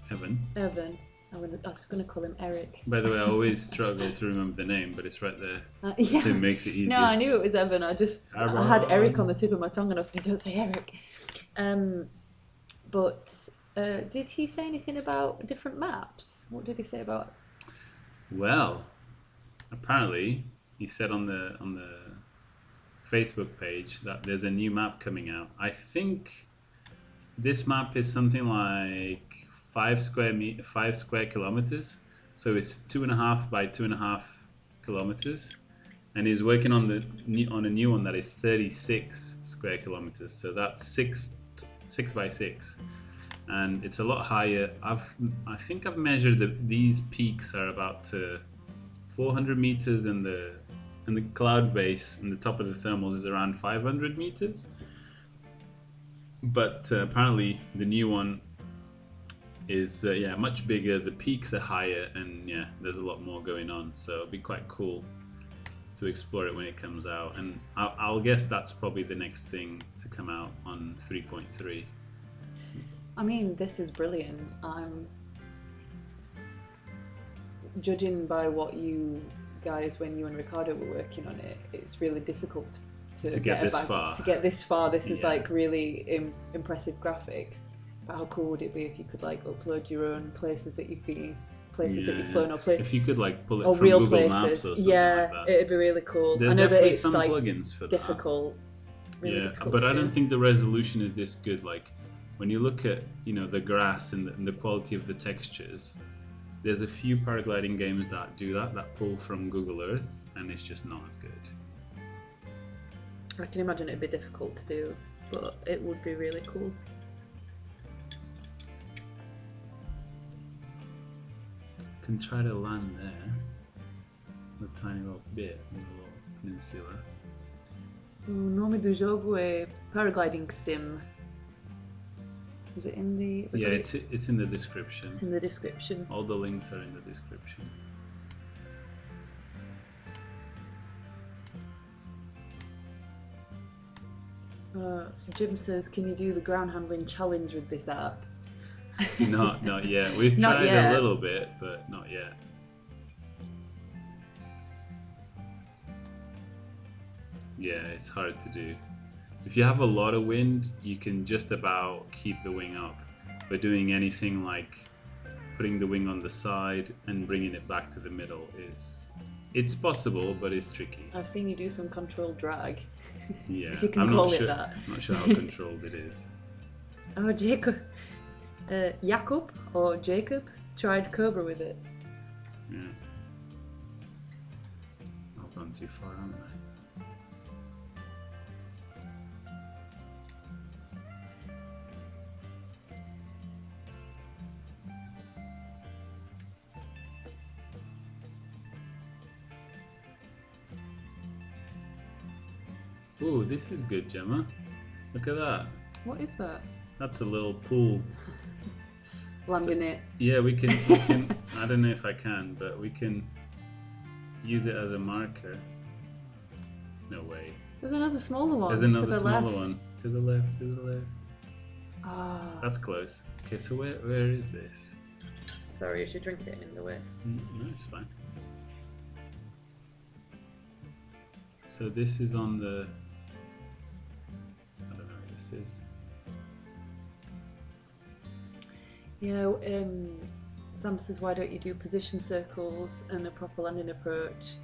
Evan. I was going to call him Eric. By the way, I always struggle to remember the name, but it's right there. Yeah. So it makes it easier. No, I knew it was Evan. I had Eric on the tip of my tongue and I thought, don't say Eric. But did he say anything about different maps? What did he say about? Well, apparently he said on the Facebook page that there's a new map coming out. I think this map is something like 5 square kilometers, so it's 2.5 by 2.5 kilometers, and he's working on a new one that is 36 square kilometers, so that's 6 by 6, and it's a lot higher. I think I've measured these peaks are about 400 meters, and the cloud base and the top of the thermals is around 500 meters. But apparently the new one is much bigger, the peaks are higher, and there's a lot more going on, so it'll be quite cool to explore it when it comes out. And I'll guess that's probably the next thing to come out on 3.3. I mean, this is brilliant. I'm judging by what you guys, when you and Ricardo were working on it, it's really difficult to get this far. To get this far, this is like really impressive graphics. But how cool would it be if you could like upload your own places that you've been, places that you've flown, or if you could like pull it from real Google places. Maps or something like that. It'd be really cool. There's I know definitely that it's some like plugins for difficult. that. Really difficult but to I don't do. think the resolution is this good. Like when you look at the grass and the quality of the textures. There's a few paragliding games that do that pull from Google Earth, and it's just not as good. I can imagine it'd be difficult to do, but it would be really cool. can try to land there. A tiny little bit, a little peninsula. O nome do jogo é Paragliding Sim. Is it in the... Yeah, it's in the description. It's in the description. All the links are in the description. Jim says, can you do the ground handling challenge with this app? Not yet. We've Not tried yet. a little bit, but not yet. Yeah, it's hard to do. If you have a lot of wind, you can just about keep the wing up. But doing anything like putting the wing on the side and bringing it back to the middle it's possible, but it's tricky. I've seen you do some controlled drag. Yeah, If you can I'm call not it sure, that. I'm not sure how controlled it is. Oh, Jacob. Jakub or Jacob tried Cobra with it. Yeah. I've gone too far, haven't I? Ooh, this is good, Gemma. Look at that. What is that? That's a little pool. Landing it. Yeah, we can I don't know if I can, but we can use it as a marker. No way. There's another smaller one. There's another to the smaller left. one. To the left, to the left. Ah. That's close. Okay, so where is this? Sorry, is your drink getting in the way? No, it's fine. So this is on the... I don't know what this is. Yeah, Sam says, why don't you do position circles and a proper landing approach?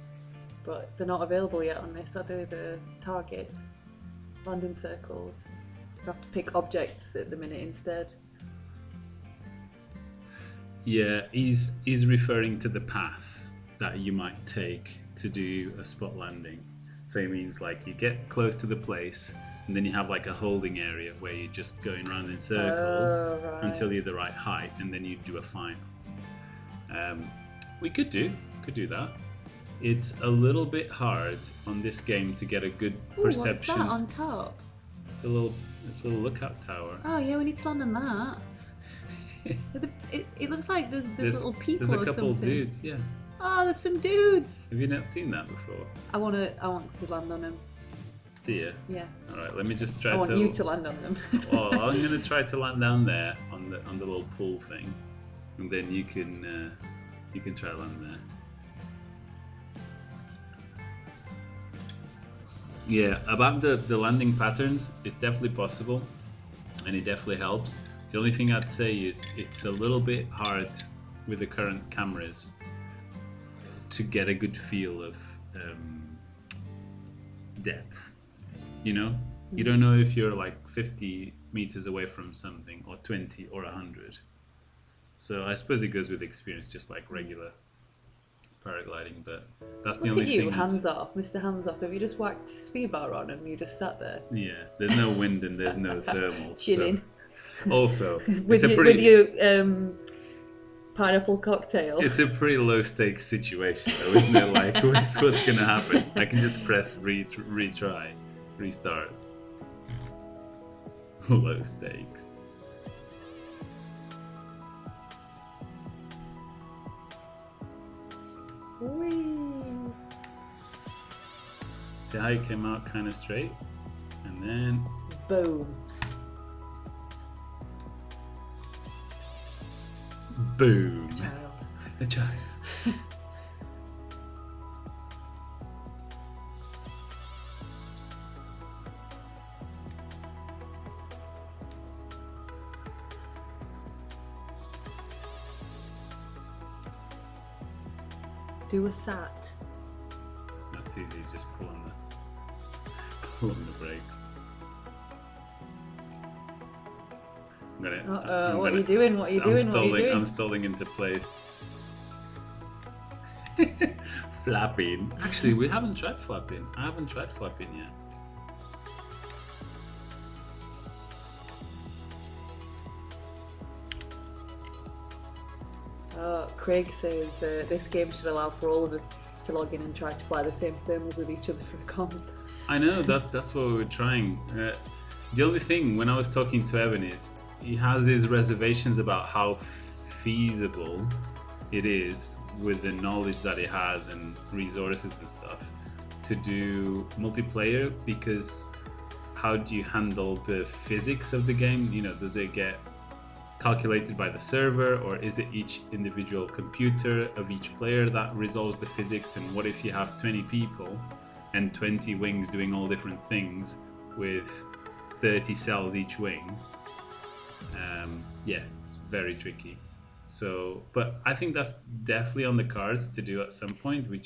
But they're not available yet on this, are they? The targets, landing circles. You have to pick objects at the minute instead. Yeah, he's referring to the path that you might take to do a spot landing. So it means like you get close to the place and then you have like a holding area where you're just going around in circles right. until you're the right height, and then you do a final. We could do that. It's a little bit hard on this game to get a good perception. What's that on top? It's a little lookout tower. Oh yeah, we need to land on that. It looks like there's little people There's a or couple something. dudes, yeah. Oh, there's some dudes. Have you not seen that before? I want to land on them. Do you? Yeah. All right, let me just try I want you to land on them. Well, I'm going to try to land down there on the little pool thing, and then you can try to land there. Yeah, about the landing patterns, it's definitely possible, and it definitely helps. The only thing I'd say is it's a little bit hard with the current cameras to get a good feel of depth. You know, you don't know if you're like 50 meters away from something, or 20 or 100. So I suppose it goes with experience, just like regular paragliding. But that's the Look only at you, thing. hands off, Mr. Hands Off. Have you just whacked speed bar on and you just sat there? Yeah, there's no wind and there's no thermals. Chilling. So. Also, with your pineapple cocktail. It's a pretty low stakes situation, though, isn't it? Like, what's going to happen? I can just press retry, restart. Low stakes. Whee. See how it came out kind of straight? And then... Boom. Boom. Child. A child. Do a sat. That's easy, just pull on the brakes. What are you doing? What are you doing? What are you doing? I'm stalling into place. Flapping. Actually, we haven't tried flapping. I haven't tried flapping yet. Craig says this game should allow for all of us to log in and try to fly the same thermals with each other for a comp. I know, that's what we were trying. The only thing, when I was talking to Evan, is he has his reservations about how feasible it is with the knowledge that he has and resources and stuff to do multiplayer, because how do you handle the physics of the game? You know, does it get calculated by the server, or is it each individual computer of each player that resolves the physics? And what if you have 20 people and 20 wings doing all different things with 30 cells each wing? Yeah, it's very tricky. So, but I think that's definitely on the cards to do at some point. He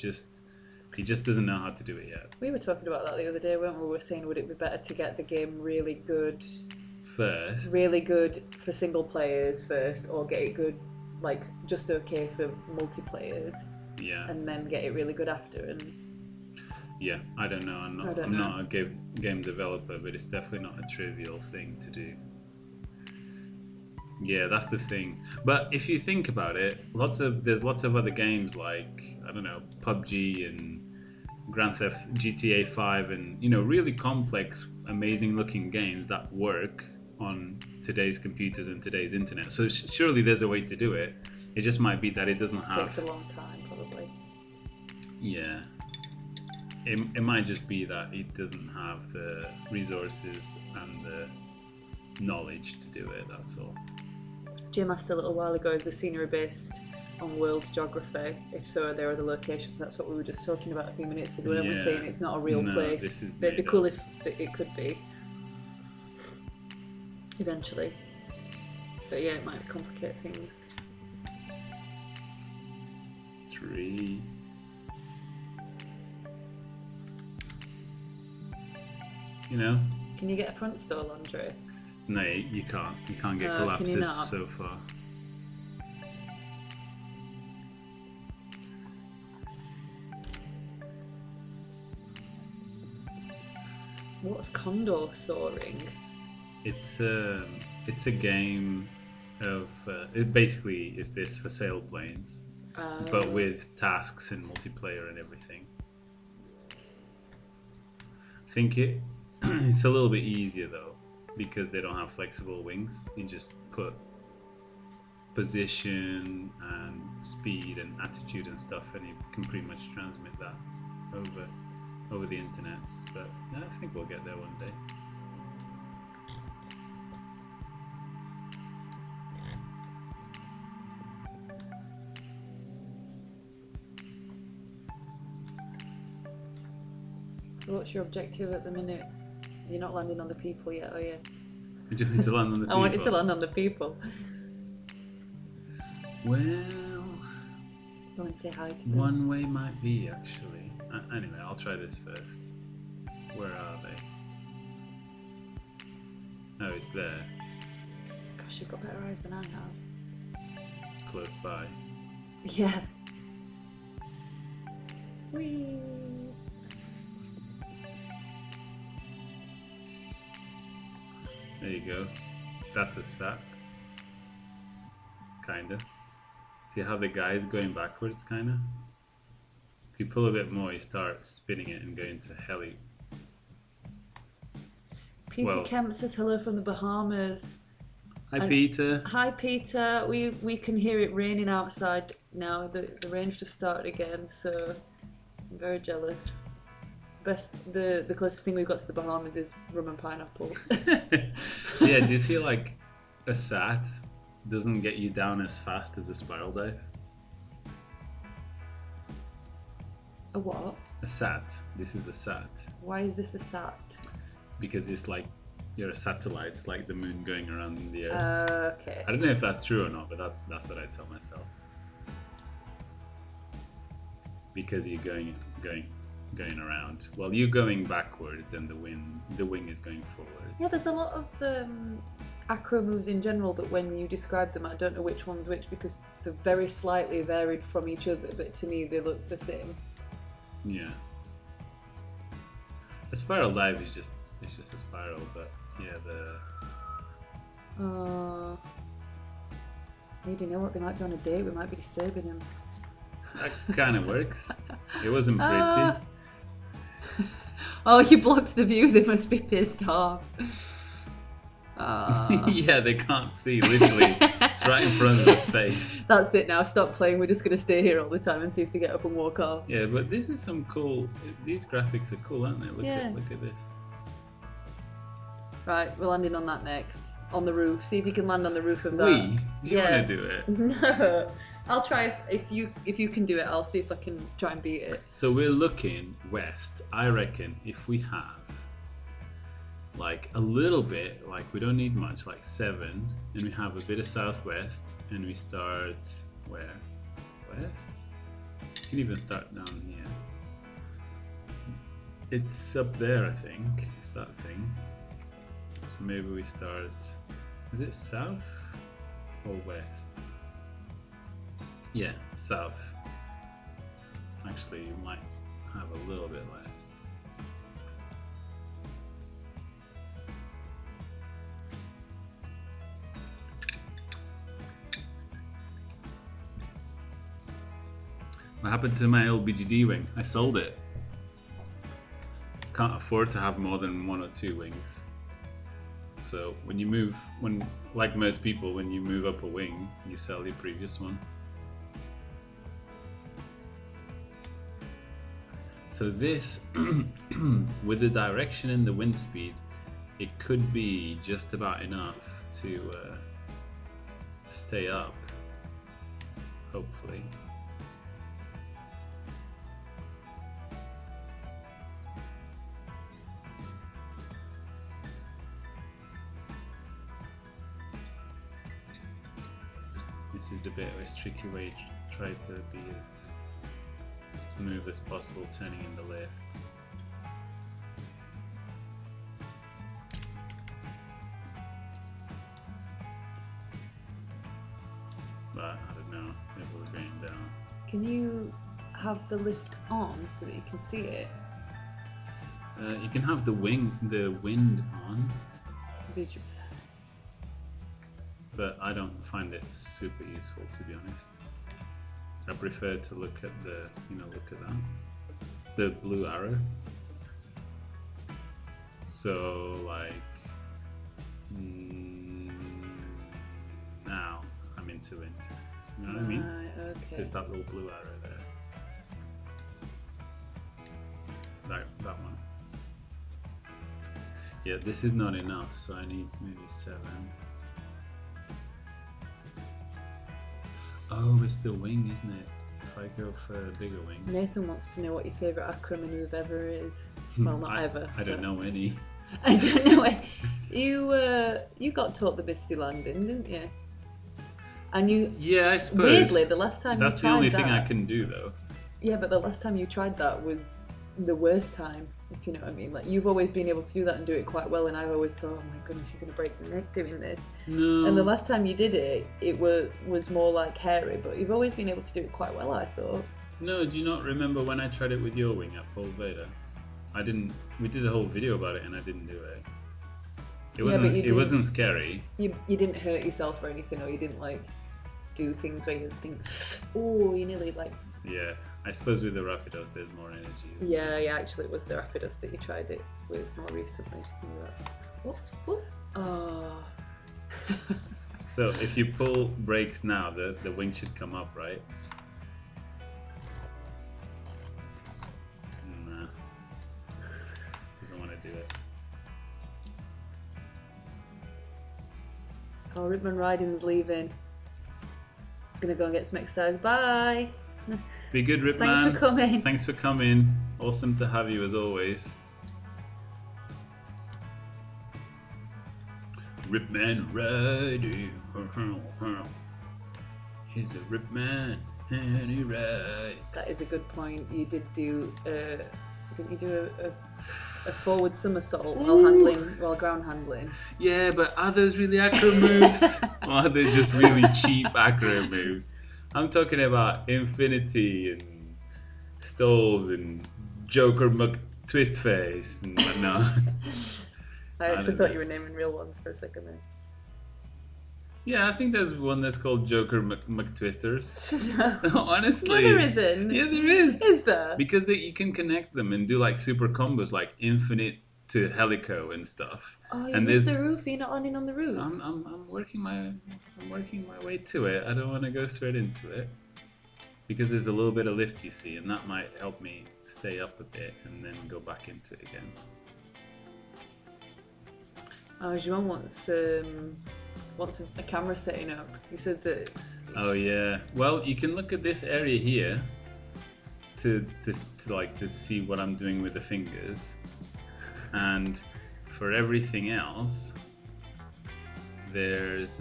just doesn't know how to do it yet. We were talking about that the other day, weren't we? We were saying, would it be better to get the game really good First. Really good for single players first, or get it good, like just okay for multiplayers? Yeah. And then get it really good after. And yeah, I don't know. I'm not a game developer, but it's definitely not a trivial thing to do. Yeah, that's the thing. But if you think about it, there's lots of other games like, I don't know, PUBG and Grand Theft GTA 5 and, you know, really complex, amazing looking games that work on today's computers and today's internet. So surely there's a way to do it. It just might be that it doesn't have... Takes a long time, probably. Yeah. It might just be that it doesn't have the resources and the knowledge to do it, that's all. Jim asked a little while ago, is the scenery based on world geography? If so, there are the locations. That's what we were just talking about a few minutes ago. Weren't we saying it's not a real place? This is It'd be cool if it could be. Eventually. But yeah, it might complicate things. 3. You know? Can you get a front store laundry? No, you can't. You can't get Can you collapses not? so far. What's condor soaring? It's a game of it basically is this for sailplanes, but with tasks and multiplayer and everything. I think it's a little bit easier though, because they don't have flexible wings. You just put position and speed and attitude and stuff, and you can pretty much transmit that over the internet. But yeah, I think we'll get there one day. So what's your objective at the minute? You're not landing on the people yet, are you? You do need to land on the people. I want you to land on the people. Well, Go and say hi to them. one way might be actually. Anyway, I'll try this first. Where are they? Oh, it's there. Gosh, you've got better eyes than I have. It's close by. Yeah. Whee! There you go. That's a sat. Kinda. See how the guy is going backwards, kinda? If you pull a bit more, you start spinning it and going to heli. Peter Kemp says hello from the Bahamas. Hi, Peter. Hi, Peter. We can hear it raining outside now. The rain's just started again, so I'm very jealous. The closest thing we've got to the Bahamas is rum and pineapple. Yeah, do you see like a sat doesn't get you down as fast as a spiral dive? A what? A sat. This is a sat. Why is this a sat? Because it's like you're a satellite. It's like the moon going around in the air. Okay. I don't know if that's true or not, but that's what I tell myself. Because you're going around. Well, you're going backwards, and the wing is going forwards. Yeah, there's a lot of acro moves in general that when you describe them, I don't know which one's which because they're very slightly varied from each other, but to me they look the same. Yeah. A spiral dive is just a spiral, but yeah, We don't know what, they might be on a date, we might be disturbing them. That kind of works. It wasn't pretty. Oh, you blocked the view, they must be pissed off. Yeah, they can't see, literally. It's right in front of their face. That's it now, stop playing, we're just going to stay here all the time and see if they get up and walk off. Yeah, but this is some cool... These graphics are cool, aren't they? Look at this. Right, we're landing on that next. On the roof. See if you can land on the roof of that. Do you want to do it? No. I'll try if you can do it, I'll see if I can try and beat it. So we're looking west. I reckon if we have like a little bit, like we don't need much, like 7, and we have a bit of southwest, and we start where? West? You can even start down here. It's up there, I think. It's that thing. So maybe we start, is it south or west? Yeah, south. Actually, you might have a little bit less. What happened to my old BGD wing? I sold it. Can't afford to have more than 1 or 2 wings. So when you move, like most people, when you move up a wing, you sell your previous one. So this, with the direction and the wind speed, it could be just about enough to stay up, hopefully. This is the bit where it's tricky where you try to be as smooth as possible turning in the lift. But I don't know if we're going down. Can you have the lift on so that you can see it? You can have the wind on. But I don't find it super useful, to be honest. I prefer to look at the, look at that, the blue arrow. So like, now I'm into wind. You know what I mean? Okay. So it's that little blue arrow there. That one. Yeah, this is not enough, so I need maybe 7. Oh, it's the wing, isn't it? If I go for a bigger wing. Nathan wants to know what your favourite acro manoeuvre ever is. Well, not ever. I don't know any. I don't know any. You got taught the Misty Landing, didn't you? And you... Yeah, I suppose. Weirdly, the last time you tried that... That's the only thing I can do, though. Yeah, but the last time you tried that was the worst time, if you know what I mean. Like, you've always been able to do that and do it quite well, and I always thought, oh my goodness, you're going to break your neck doing this. No. And the last time you did it, it was more like hairy, but you've always been able to do it quite well, I thought. No, do you not remember when I tried it with your wing at Paul Vader? We did a whole video about it and I didn't do it. It wasn't scary. You didn't hurt yourself or anything, or you didn't like do things where you think, oh, you nearly like... Yeah, I suppose with the Rapidos there's more energy. Yeah, actually it was the Rapidos that you tried it with more recently. Oh. So if you pull brakes now, the wing should come up, right? Nah. Doesn't want to do it. Oh, Ripman Riding's leaving. Gonna go and get some exercise. Bye! Be good, Ripman. Thanks for coming. Thanks for coming. Awesome to have you as always. Ripman riding. He's a Ripman and he rides. That is a good point. You did do, didn't you do a forward somersault while ground handling? Yeah, but are those really acro moves? Or are they just really cheap acro moves? I'm talking about Infinity and Stalls and Joker McTwistface and whatnot. I actually thought you were naming real ones for a second there. Yeah, I think there's one that's called Joker McTwitters. No, Honestly. there isn't. Yeah, there is. Is there? Because you can connect them and do like super combos like infinite to helico and stuff. Oh, you and missed the roof. You're not landing on the roof. I'm working my way to it. I don't want to go straight into it because there's a little bit of lift, you see, and that might help me stay up a bit and then go back into it again. Oh, João wants a camera setting up. He said that. Oh yeah. Well, you can look at this area here to see what I'm doing with the fingers, and for everything else, there's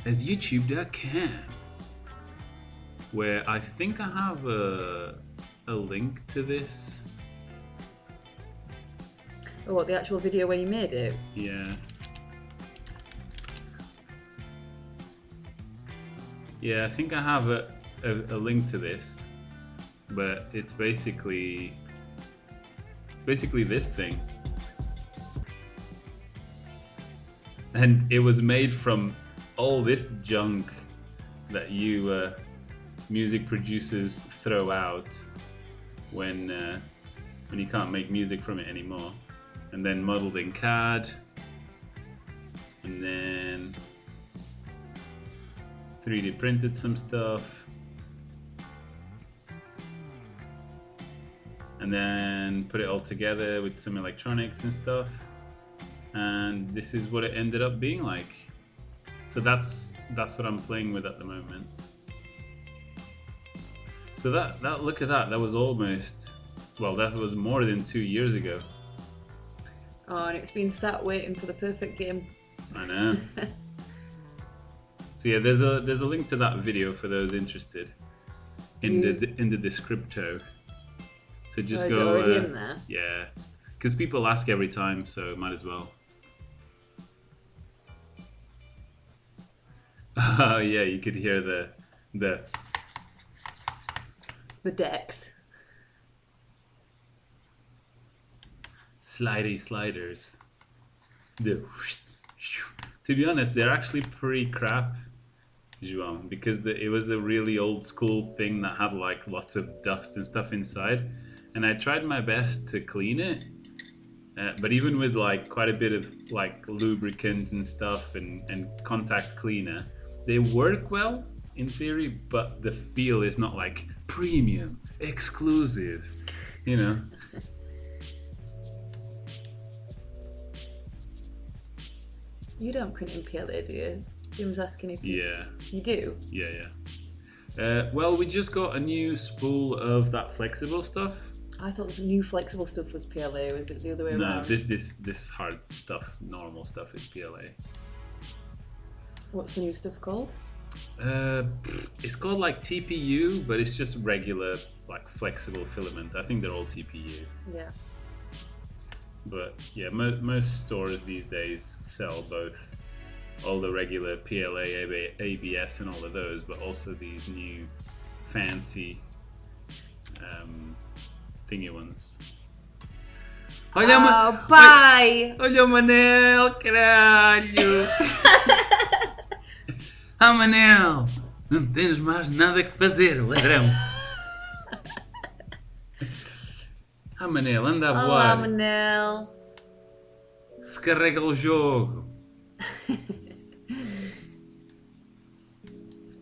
YouTube.com, where I think I have a link to this. Oh, what, the actual video where you made it? Yeah. Yeah, I think I have a link to this, but it's basically this thing. And it was made from all this junk that you music producers throw out when you can't make music from it anymore. And then modeled in CAD, and then 3D printed some stuff, and then put it all together with some electronics and stuff, and this is what it ended up being like. So that's what I'm playing with at the moment. So that look at that was almost, well, that was more than 2 years ago. Oh, and it's been sat waiting for the perfect game. I know. So yeah, there's a link to that video for those interested in the descripto. So just Is it go. already in there? Yeah, because people ask every time, so might as well. Oh yeah, you could hear the decks. sliders. To be honest, they're actually pretty crap, João, because it was a really old school thing that had like lots of dust and stuff inside, and I tried my best to clean it, but even with like quite a bit of like lubricant and stuff and contact cleaner, they work well in theory, but the feel is not like premium, exclusive, you know. You don't print in PLA, do you? Jim's asking if you... Yeah. You do? Yeah. Well, we just got a new spool of that flexible stuff. I thought the new flexible stuff was PLA. Was it the other way around? No, this hard stuff, normal stuff is PLA. What's the new stuff called? It's called like TPU, but it's just regular like flexible filament. I think they're all TPU. Yeah. But yeah, most stores these days sell both all the regular PLA, ABS and all of those, but also these new fancy thingy ones. Oh, pai! Olha o Manel, caralho! Ah, Manel! Não tens mais nada que fazer, ladrão! Ah, Manel, anda a voar! Olá, Manel! Descarrega o jogo!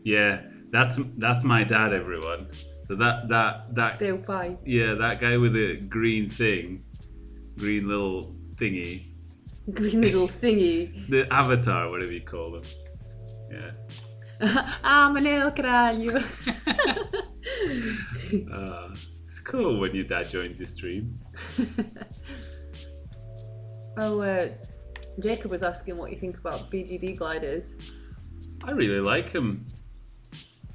Yeah, that's my dad, everyone. So that Teu pai. yeah, that guy with the green little thingy, Green little thingy. the avatar, whatever you call them. Yeah. Ah, Manel, caralho! It's cool when your dad joins your stream. Jakub was asking what you think about BGD gliders. I really like them.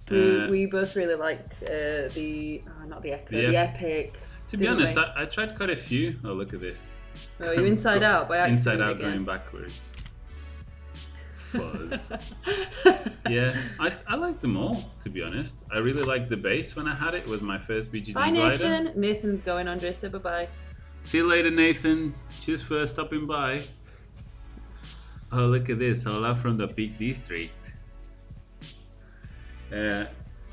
We both really liked the Epic. To be honest, I tried quite a few. Oh, look at this. Oh, you inside out by accident Inside out again. going backwards. Fuzz. Yeah, I like them all, to be honest. I really liked the base when I had it. It was my first BGD Bye, glider. Nathan. Nathan's going, Andreas, say bye-bye. See you later, Nathan. Cheers for stopping by. Oh, look at this. Hola from the Peak District. Yeah,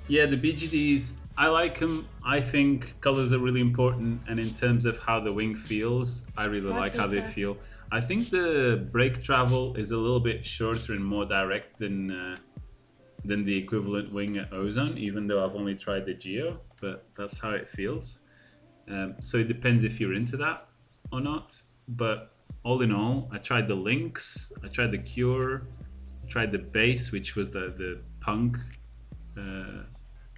the BGDs, I like them. I think colors are really important, and in terms of how the wing feels, I really like how they feel. I think the brake travel is a little bit shorter and more direct than the equivalent wing at Ozone, even though I've only tried the Geo, but that's how it feels. So it depends if you're into that or not. But all in all, I tried the Lynx, I tried the Cure, I tried the Base, which was the Punk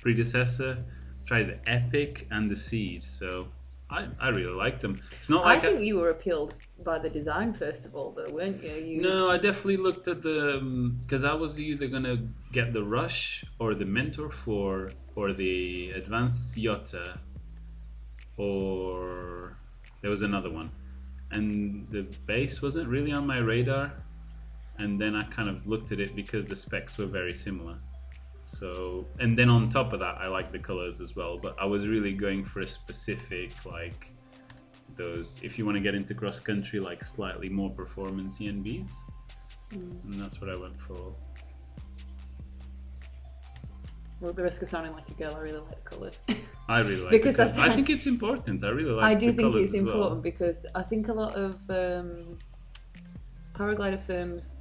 predecessor, tried the Epic and the Seed. So I really like them. It's not like I think you were appealed by the design first of all, though, weren't you? No, I definitely looked at the because I was either gonna get the Rush or the Mentor 4 or the Advanced Iota, or there was another one, and the Base wasn't really on my radar. And then I kind of looked at it because the specs were very similar. So, and then on top of that, I like the colors as well. But I was really going for a specific, like those, if you want to get into cross country, like slightly more performance CNBs. And that's what I went for. Well, at the risk of sounding like a girl, I really like the colours. I really like because the I think it's important. I really like I do the think colours it's as well. important because I think a lot of paraglider firms,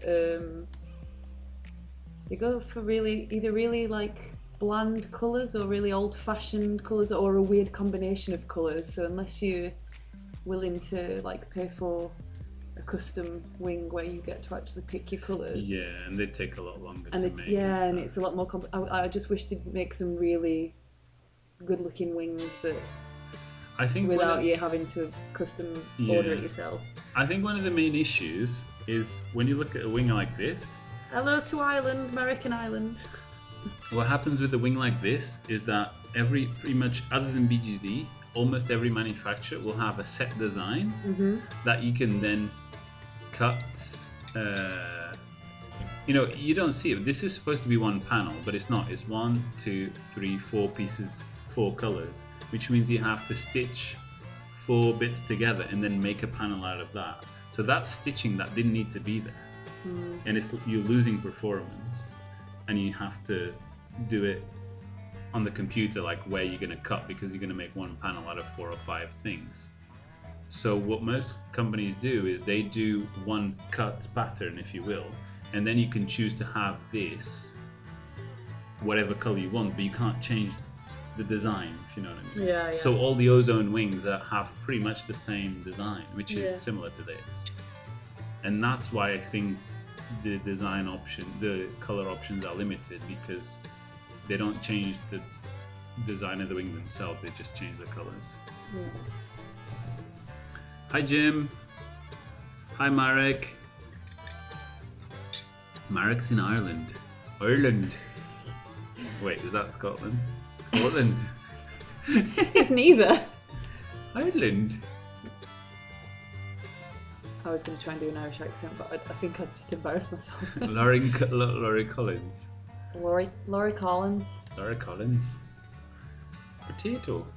they go for either really like bland colours or really old-fashioned colours or a weird combination of colours. So unless you're willing to like pay for a custom wing where you get to actually pick your colours, Yeah, and they take a lot longer and to it's make. and it's a lot more. I just wish they'd make some really good-looking wings that, I think without you having to custom order it yourself. I think one of the main issues is when you look at a wing like this. Hello to Ireland, American Ireland. What happens with a wing like this is that pretty much other than BGD, almost every manufacturer will have a set design that you can then cut. You don't see it. This is supposed to be one panel, but it's not. It's 1, 2, 3, 4 pieces, 4 colors, which means you have to stitch 4 bits together and then make a panel out of that. So that's stitching that didn't need to be there. And you're losing performance, and you have to do it on the computer, like where you're going to cut, because you're going to make one panel out of 4 or 5 things. So what most companies do is they do one cut pattern, if you will, and then you can choose to have this whatever color you want, but you can't change the design, if you know what I mean. Yeah. So all the Ozone wings have pretty much the same design, which is similar to this. And that's why I think the the color options are limited, because they don't change the design of the wing themselves, they just change the colors. Hi Jim. Hi Marek. Marek's in Ireland. Wait, is that Scotland? Scotland. It's neither. Ireland. I was going to try and do an Irish accent, but I think I'd just embarrass myself. Laurie Collins. Laurie Collins. Laurie Collins. Potato.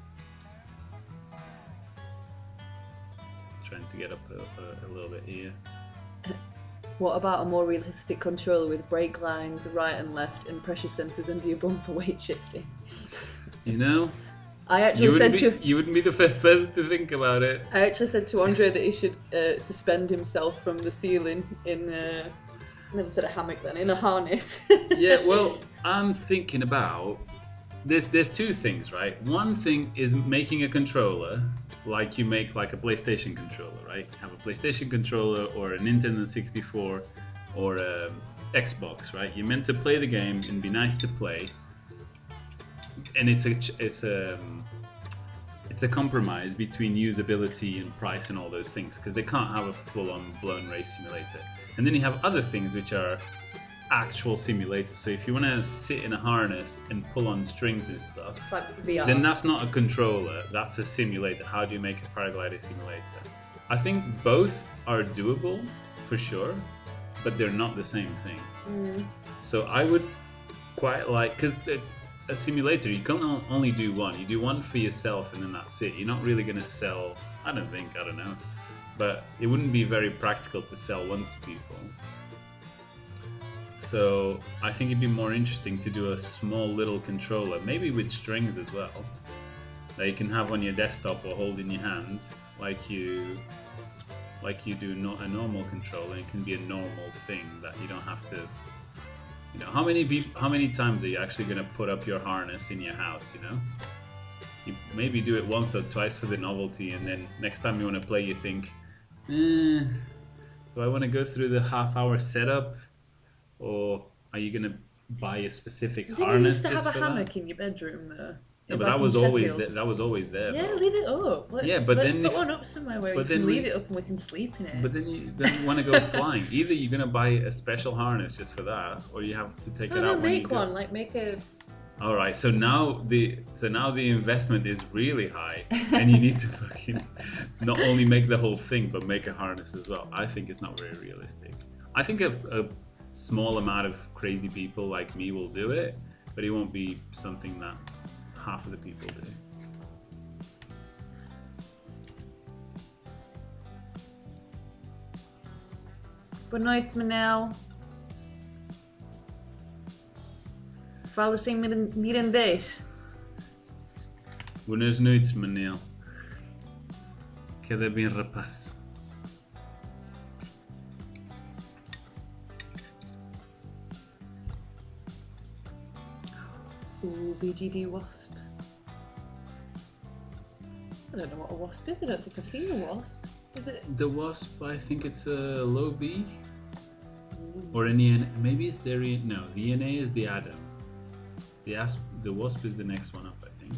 Trying to get up a little bit here. What about a more realistic controller with brake lines right and left and pressure sensors under your bum for weight shifting? You know, I actually you wouldn't be the first person to think about it. I actually said to Andre that he should suspend himself from the ceiling in I never said a hammock then, in a harness. Yeah, well, I'm thinking about there's 2 things, right? One thing is making a controller like you make like a PlayStation controller, right? You have a PlayStation controller or a Nintendo 64 or a Xbox, right? You're meant to play the game and be nice to play, and it's a compromise between usability and price and all those things, because they can't have a full-on blown race simulator. And then you have other things which are actual simulators. So if you want to sit in a harness and pull on strings and stuff, like VR. Then that's not a controller, that's a simulator. How do you make a paraglider simulator? I think both are doable for sure, but they're not the same thing. So I would quite like, because a simulator, you can only do one. You do one for yourself and then that's it. You're not really going to sell, I don't know, but it wouldn't be very practical to sell one to people. So I think it'd be more interesting to do a small little controller, maybe with strings as well, that you can have on your desktop or hold in your hand, like you do not a normal controller. It can be a normal thing that you don't have to. You know, how many times are you actually going to put up your harness in your house? You know, you maybe do it once or twice for the novelty, and then next time you want to play, you think, do I want to go through the half-hour setup, or are you going to buy a specific harness? Didn't you used to have a for hammock that? in your bedroom though? Yeah, but Back that in was always Sheffield? that was always there. Yeah, though. leave it up. Let's then put one up somewhere where you but then can we- leave it up and we can sleep in it. But then you want to go flying. Either you're gonna buy a special harness just for that, or you have to take it out when you make go. one. Like make a. All right, so now the investment is really high, and you need to fucking not only make the whole thing, but make a harness as well. I think it's not very realistic. I think a small amount of crazy people like me will do it, but it won't be something that half of the people do. Boa noite, Manel. Fala sem mirandês. Boas noites, Manel. Queda bem, rapaz. Ooh, BGD Wasp. I don't know what a wasp is. I don't think I've seen a wasp. Is it? The wasp, I think it's a low B. Or an ENA. Maybe it's their ENA. No, the ENA is the Adam. The wasp is the next one up, I think.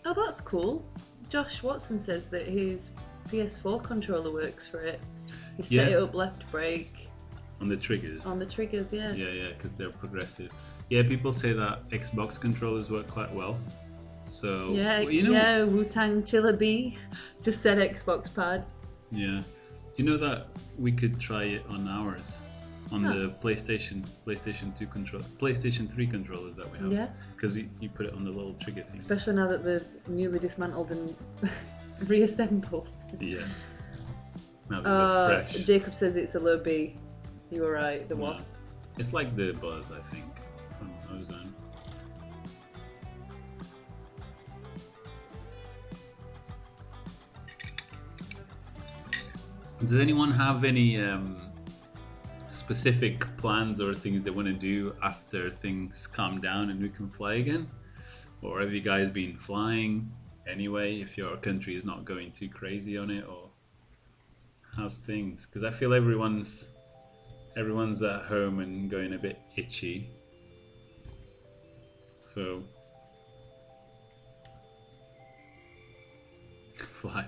Oh, that's cool. Josh Watson says that his PS4 controller works for it. He set it up left brake. On the triggers. On the triggers, yeah. Yeah, because they're progressive. Yeah, people say that Xbox controllers work quite well. So Yeah, well, you know, Wu-Tang Chiller B just said Xbox pad. Yeah. Do you know that we could try it on ours? On the PlayStation 2 controller, PlayStation 3 controllers that we have. Yeah. Because you put it on the little trigger thing. Especially now that they're newly dismantled and reassembled. Yeah. Now that they're fresh. Jakub says it's a low B. You were right, the Yeah. wasp. It's like the Buzz, I think, from Ozone. Does anyone have any specific plans or things they want to do after things calm down and we can fly again? Or have you guys been flying anyway, if your country is not going too crazy on it? Or how's things? Because I feel everyone's at home and going a bit itchy. So fly.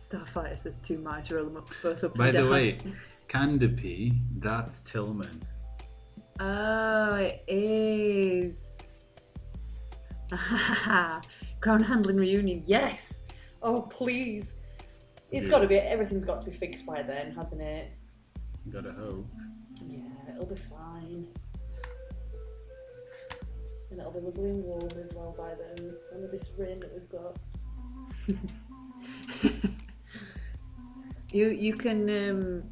Starfighter says 2 mice, roll them up, both up By and the down. way, Canopy, that's Tillman. Oh, it is. Ground handling reunion, yes! Oh, please. It's got to be, everything's got to be fixed by then, hasn't it? Gotta hope. Yeah, it'll be fine. And it'll be lovely and warm as well by then, under this rain that we've got. You can.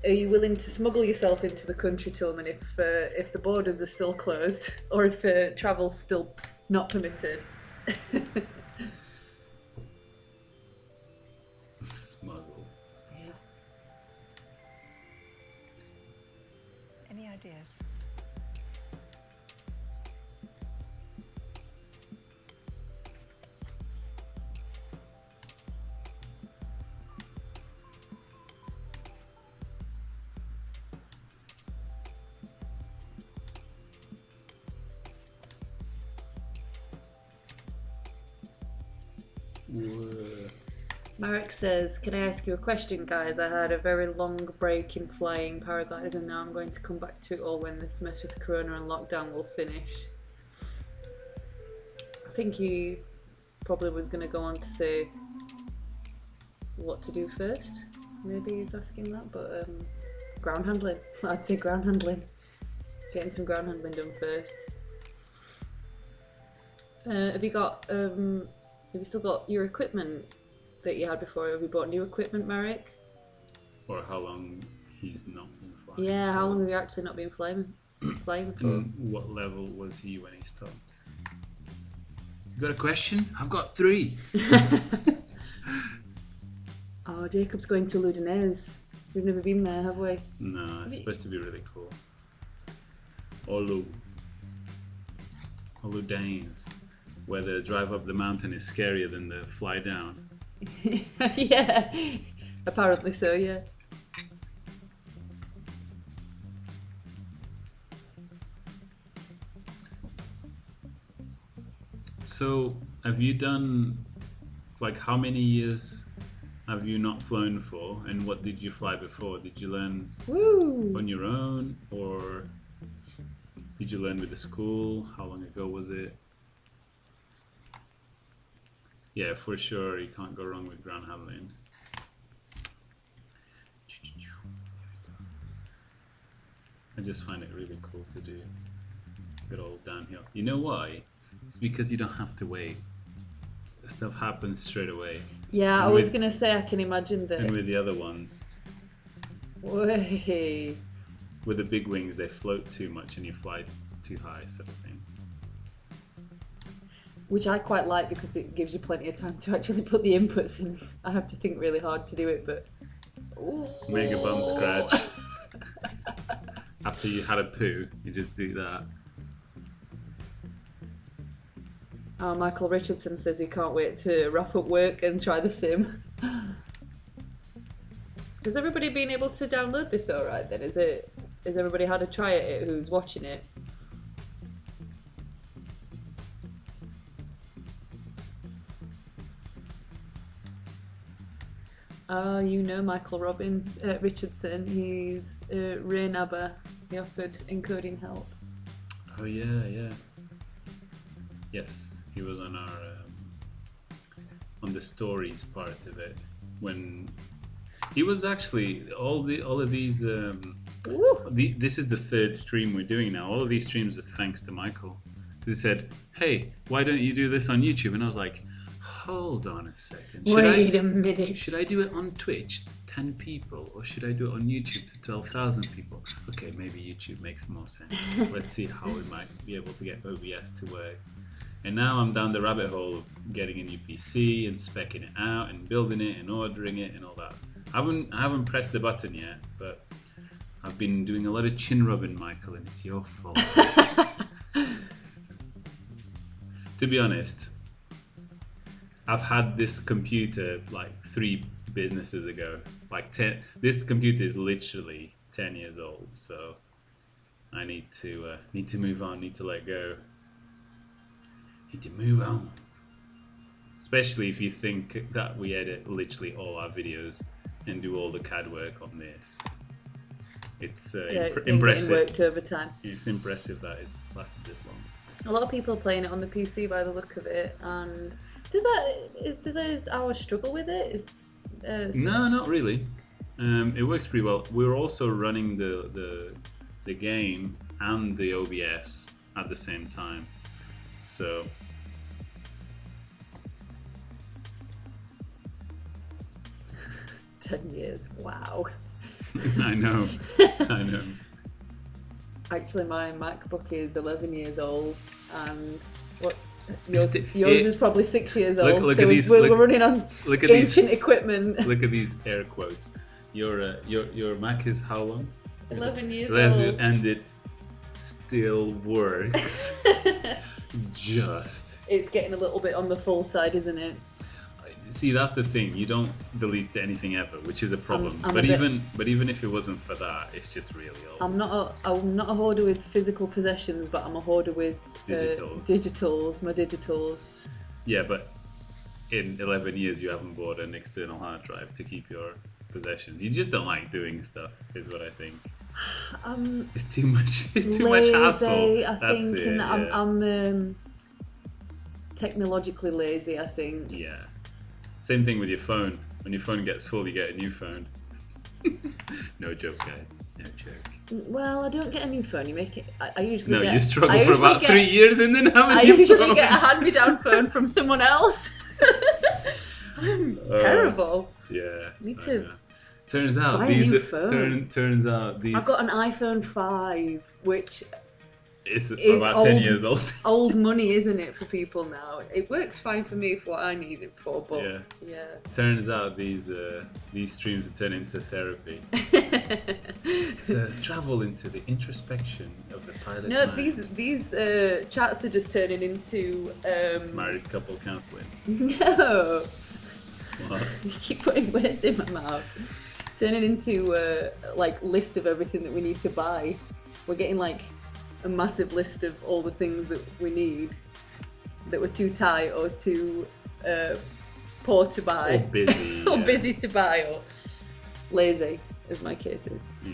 Are you willing to smuggle yourself into the country, Tillman, if the borders are still closed or if travel's still not permitted? Smuggle. Yeah. Any ideas? Marek says, can I ask you a question, guys? I had a very long break in flying paragliders and now I'm going to come back to it all when this mess with Corona and lockdown will finish. I think he probably was going to go on to say what to do first. Maybe he's asking that, but Ground handling. I'd say ground handling. Getting some ground handling done first. Have you still got your equipment that you had before? Have you bought new equipment, Marek? Or how long he's not been flying? Yeah, how long have you actually not been flying for? And what level was he when he stopped? You got a question? I've got 3. Oh, Jakub's going to Ludinez. We've never been there, have we? No, it's supposed to be really cool. Olu Danes, where the drive up the mountain is scarier than the fly down. Yeah, apparently so, yeah. So, have you done, like, how many years have you not flown for, and what did you fly before? Did you learn on your own, or did you learn with the school? How long ago was it? Yeah, for sure, you can't go wrong with ground handling. I just find it really cool to do. Get all downhill. You know why? It's because you don't have to wait. Stuff happens straight away. Yeah, And I was with- going to say I can imagine that. And with the other ones, Way. with the big wings, they float too much and you fly too high, sort of thing. Which I quite like because it gives you plenty of time to actually put the inputs in. I have to think really hard to do it, but... Make a bum scratch. After you had a poo, you just do that. Oh, Michael Richardson says he can't wait to wrap up work and try the sim. Has everybody been able to download this alright then? Has everybody had a try at it who's watching it? Oh, you know Michael Richardson. He's Ray Nabber. He offered encoding help. Oh yeah. Yes, he was on our on the stories part of it when he was actually all of these. This is the 3rd stream we're doing now. All of these streams are thanks to Michael. He said, "Hey, why don't you do this on YouTube?" And I was like, "Hold on a second. Wait a minute. Should I do it on Twitch to 10 people, or should I do it on YouTube to 12,000 people? Okay, maybe YouTube makes more sense. Let's see how we might be able to get OBS to work." And now I'm down the rabbit hole of getting a new PC and speccing it out and building it and ordering it and all that. I haven't pressed the button yet, but I've been doing a lot of chin rubbing, Michael, and it's your fault. To be honest, I've had this computer like 3 businesses ago. Like 10. This computer is literally 10 years old, so I need to move on. Need to let go. Need to move on. Especially if you think that we edit literally all our videos and do all the CAD work on this. It's It's been impressive. getting worked over time. It's impressive that it's lasted this long. A lot of people are playing it on the PC by the look of it, and does our struggle with it? No, not really. It works pretty well. We're also running the game and the OBS at the same time, so. "10 years, wow." I know. Actually, my MacBook is 11 years old, and Yours yours is probably 6 years old. Look so at these. we're running on Look at ancient these. equipment. Look at these air quotes. Your Mac is how long? 11 years old. old. And it still works. Just. It's getting a little bit on the full side, isn't it? See, that's the thing. You don't delete anything ever, which is a problem. I'm but a bit- even if it wasn't for that, it's just really old. I'm not a hoarder with physical possessions, but I'm a hoarder with Digitals. my digitals. Yeah, but in 11 years, you haven't bought an external hard drive to keep your possessions. You just don't like doing stuff, is what I think. It's too much. It's too much hassle. I That's think, it. and Yeah. I'm technologically lazy. I think. Yeah. Same thing with your phone. When your phone gets full, you get a new phone. No joke, guys. No joke. Well, I don't get a new phone. You make it. I usually No, get. you struggle for about 3 years and then have a I new usually phone. get a hand-me-down phone from someone else. I'm terrible. Yeah. Me I too. know. Turns out Buy a these. new phone. Turns out these. I've got an iPhone 5, which It's is about 10 years old. old money, isn't it, for people now? It works fine for me for what I need it for, but yeah. Turns out these streams are turning into therapy. So travel into the introspection of the pilot. No, mind. these chats are just turning into Married couple counselling. No. What? You keep putting words in my mouth. Turning into like list of everything that we need to buy. We're getting like a massive list of all the things that we need that we're too tight or too poor to buy. Or busy. Or yeah. busy to buy or lazy, as my case is. Yeah.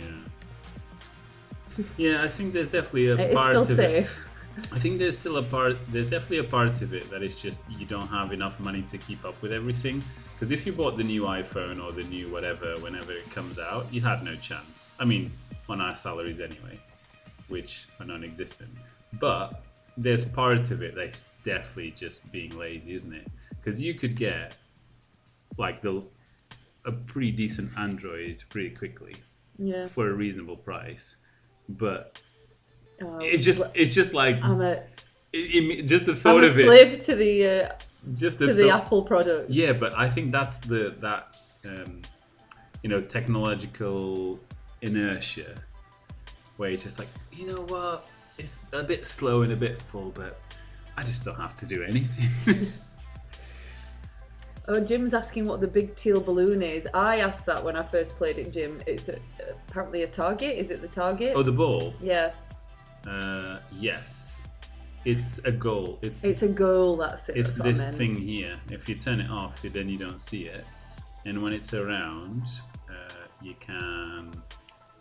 Yeah, I think there's definitely a It's part still of safe. it. I think there's definitely a part of it that is just you don't have enough money to keep up with everything. Because if you bought the new iPhone or the new whatever whenever it comes out, you had no chance. I mean, on our salaries anyway, which are non-existent. But there's part of it that's definitely just being lazy, isn't it? Because you could get like a pretty decent Android pretty quickly Yeah. for a reasonable price, but it's just like just the thought I'm a of it. slave to the Just to the Apple product. Yeah, but I think that's technological inertia, where you're just like, you know what, it's a bit slow and a bit full, but I just don't have to do anything. Oh, Jim's asking what the big teal balloon is. I asked that when I first played it, Jim. It's apparently a target. Is it the target? Oh, the ball. Yeah. Yes, it's a goal. It's a goal. That's it. It's that's what I this meant. thing here. If you turn it off, then you don't see it. And when it's around, you can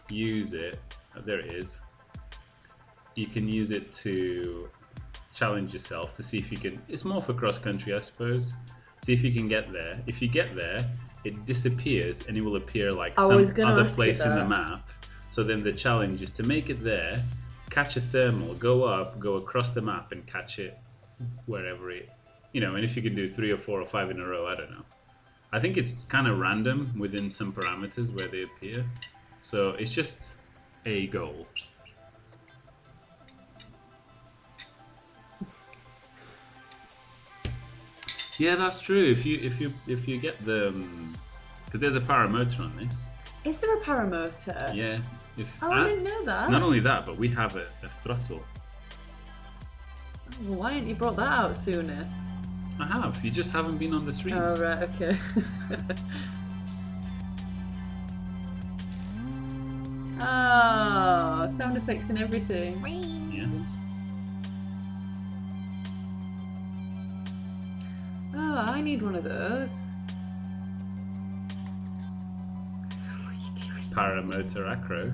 use it. Oh, there it is. You can use it to challenge yourself to see if you can. It's more for cross country, I suppose. See if you can get there. If you get there, it disappears and it will appear like some other place in the map. So then the challenge is to make it there, catch a thermal, go up, go across the map and catch it wherever it, and if you can do 3 or 4 or 5 in a row, I don't know. I think it's kind of random within some parameters where they appear. So it's just a goal. Yeah, that's true. If you get the, because there's a paramotor on this. Is there a paramotor? Yeah. I didn't know that. Not only that, but we have a throttle. Well, why hadn't you brought that out sooner? I have. You just haven't been on the streams. Oh right, okay. Oh, sound effects and everything. Yeah. Oh, I need one of those. What are you doing? Paramotor acro.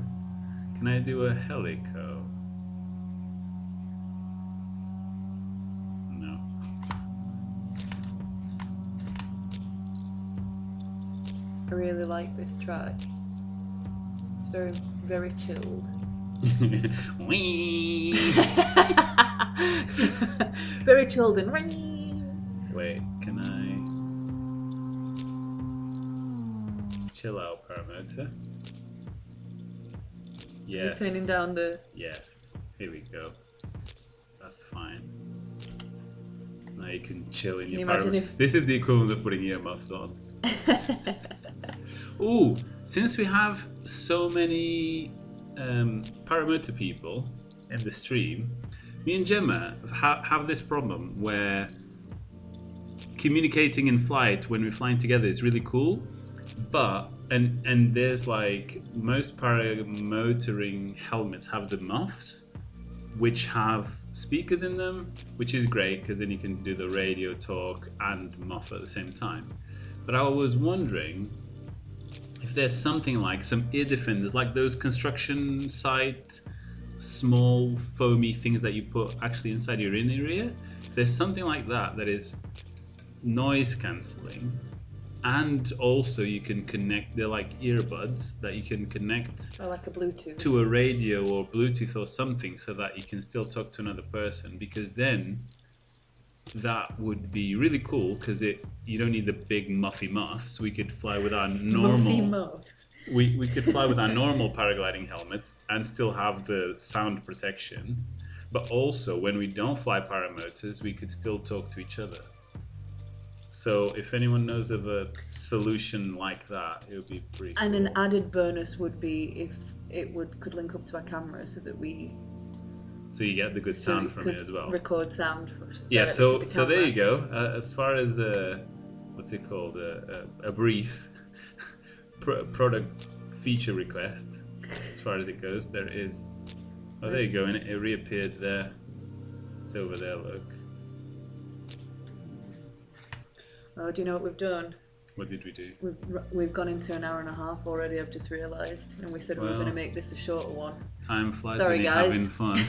Can I do a helico? No. I really like this track. It's very, very chilled. Whee! Very chilled and whee! Wait, can I chill out, paramotor? Yes. You're turning down the... Yes. Here we go. That's fine. Now you can chill in Can your you imagine paramotor. This is the equivalent of putting earmuffs on. Ooh, since we have so many paramotor people in the stream, me and Gemma have this problem where communicating in flight when we're flying together is really cool, but and there's like most paramotoring helmets have the muffs which have speakers in them, which is great because then you can do the radio talk and muff at the same time. But I was wondering if there's something like some ear defenders, like those construction site small foamy things that you put actually inside your inner ear. If there's something like that that is noise cancelling And also you can connect, they're like earbuds that you can connect Or like a Bluetooth. to a radio or Bluetooth or something so that you can still talk to another person, because then that would be really cool because you don't need the big muffy muffs. We could fly with our normal Muffy muffs. we could fly with our normal paragliding helmets and still have the sound protection. But also when we don't fly paramotors, we could still talk to each other. So if anyone knows of a solution like that, it would be pretty cool. And an added bonus would be if it could link up to our camera so that So you get the good sound from it as well. Record sound. Yeah, so directly to the there camera. you go. As far as what's it called, a brief product feature request, as far as it goes, there is. Oh, there you go. And it reappeared there. It's over there. Look. Oh, do you know what we've done? What did we do? We've gone into an hour and a half already. I've just realised, and we said we were going to make this a shorter one. Time flies Sorry, when you're guys. having fun.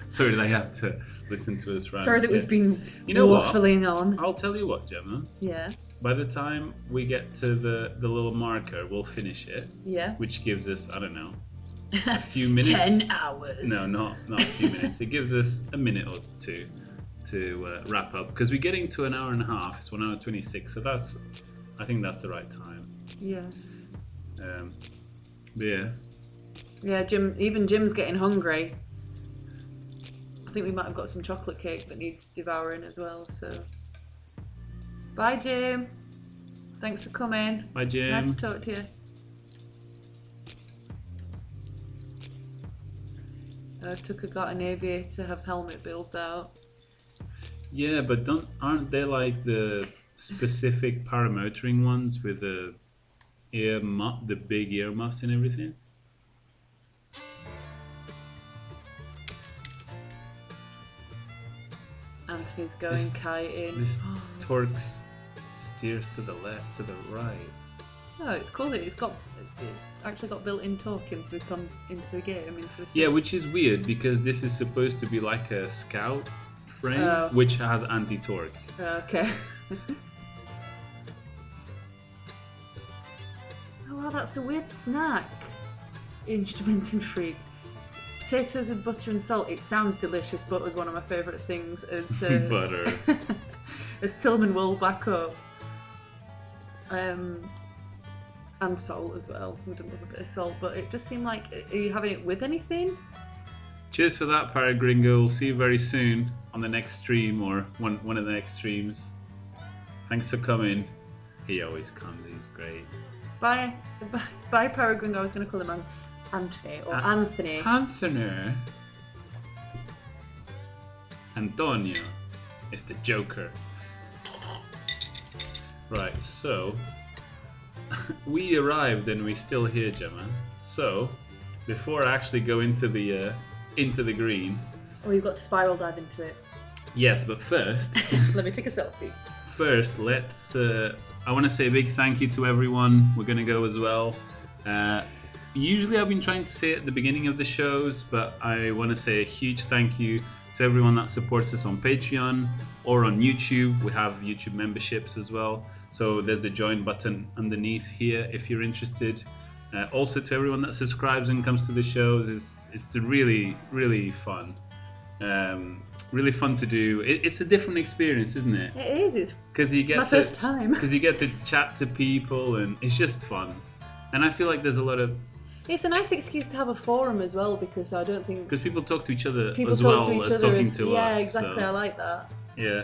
Sorry that I have to listen to us rant. Sorry that we've been what? waffling on. I'll tell you what, Gemma. Yeah. By the time we get to the little marker, we'll finish it. Yeah. Which gives us, I don't know, a few minutes. 10 hours. No, not a few minutes. It gives us a minute or two to wrap up, because we're getting to an hour and a half. It's 1 hour 26, so I think that's the right time. Yeah. But yeah. Yeah, Jim's getting hungry. I think we might have got some chocolate cake that needs devouring as well, so. Bye, Jim. Thanks for coming. Bye, Jim. Nice to talk to you. Tucker got an aviator have helmet built out. Yeah, but aren't they like the specific paramotoring ones with the the big earmuffs and everything? Anthony's going kiting. This torque steers to the left, to the right. Oh, it's cool. It actually got built-in torque into the game, into the Yeah, which is weird because this is supposed to be like a scout frame, which has anti-torque. Okay. Oh wow, that's a weird snack. Instrument and freak. Potatoes with butter and salt. It sounds delicious. Butter's one of my favourite things. As Butter. As Tillman will back up. And salt as well. Would love a bit of salt, but it just seemed like. Are you having it with anything? Cheers for that, Paragringo. We'll see you very soon on the next stream or one of the next streams. Thanks for coming. He always comes. He's great. Bye, Paragringo. I was going to call him Anthony or Anthony. Anthony. Antonio is the Joker. Right, so we arrived and we're still here, Gemma. So before I actually go into the green. Oh, you've got to spiral dive into it. Yes, but first. Let me take a selfie. First, let's. I want to say a big thank you to everyone. We're gonna go as well. Usually, I've been trying to say it at the beginning of the shows, but I want to say a huge thank you to everyone that supports us on Patreon or on YouTube. We have YouTube memberships as well. So there's the join button underneath here if you're interested. Also to everyone that subscribes and comes to the shows, it's really, really fun. Really fun to do. It's a different experience, isn't it? It is. It's my first time. Because you get to chat to people and it's just fun. And I feel like there's a lot of... It's a nice excuse to have a forum as well, because I don't think... Because people talk to each other people as talk well to each as other talking to us. Yeah, exactly. So. I like that. Yeah.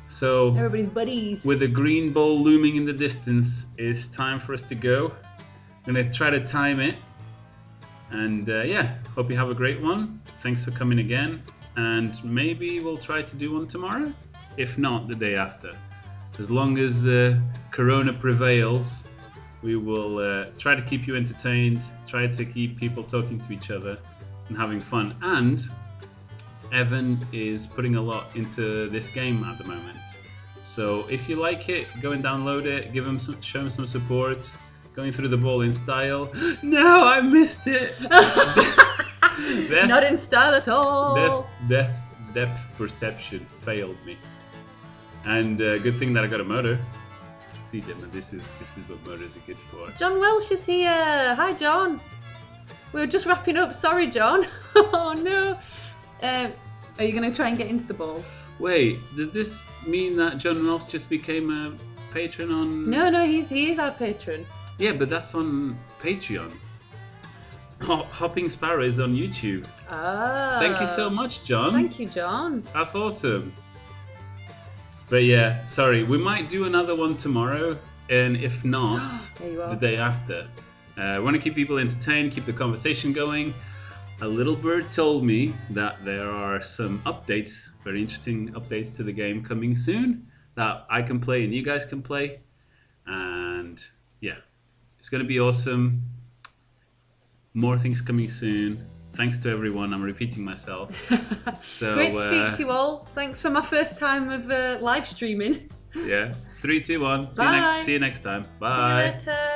So... Everybody's buddies. With the green ball looming in the distance, it's time for us to go. I'm going to try to time it. And yeah, hope you have a great one. Thanks for coming again. And maybe we'll try to do one tomorrow. If not, the day after. As long as Corona prevails, we will try to keep you entertained, try to keep people talking to each other and having fun. And Evan is putting a lot into this game at the moment. So if you like it, go and download it, show him some support. Going through the ball in style. No, I missed it! Not in style at all! Depth perception failed me. And good thing that I got a motor. see them, and this is what murders are good for. John Welsh is here. Hi, John. We were just wrapping up. Sorry, John. Oh no. Are you going to try and get into the ball? Wait, does this mean that John Welsh just became a patron on? No, he is our patron. Yeah, but that's on Patreon. Hopping Sparrow is on YouTube. Ah. Thank you so much, John. Thank you, John. That's awesome. But yeah, sorry, we might do another one tomorrow, and if not, There you are. the day after. I want to keep people entertained, keep the conversation going. A little bird told me that there are some updates, very interesting updates to the game coming soon that I can play and you guys can play. And yeah, it's going to be awesome. More things coming soon. Thanks to everyone. I'm repeating myself. So, Great to speak to you all. Thanks for my first time of live streaming. Yeah. 3, 2, 1. Bye. See you next time. Bye. See you later.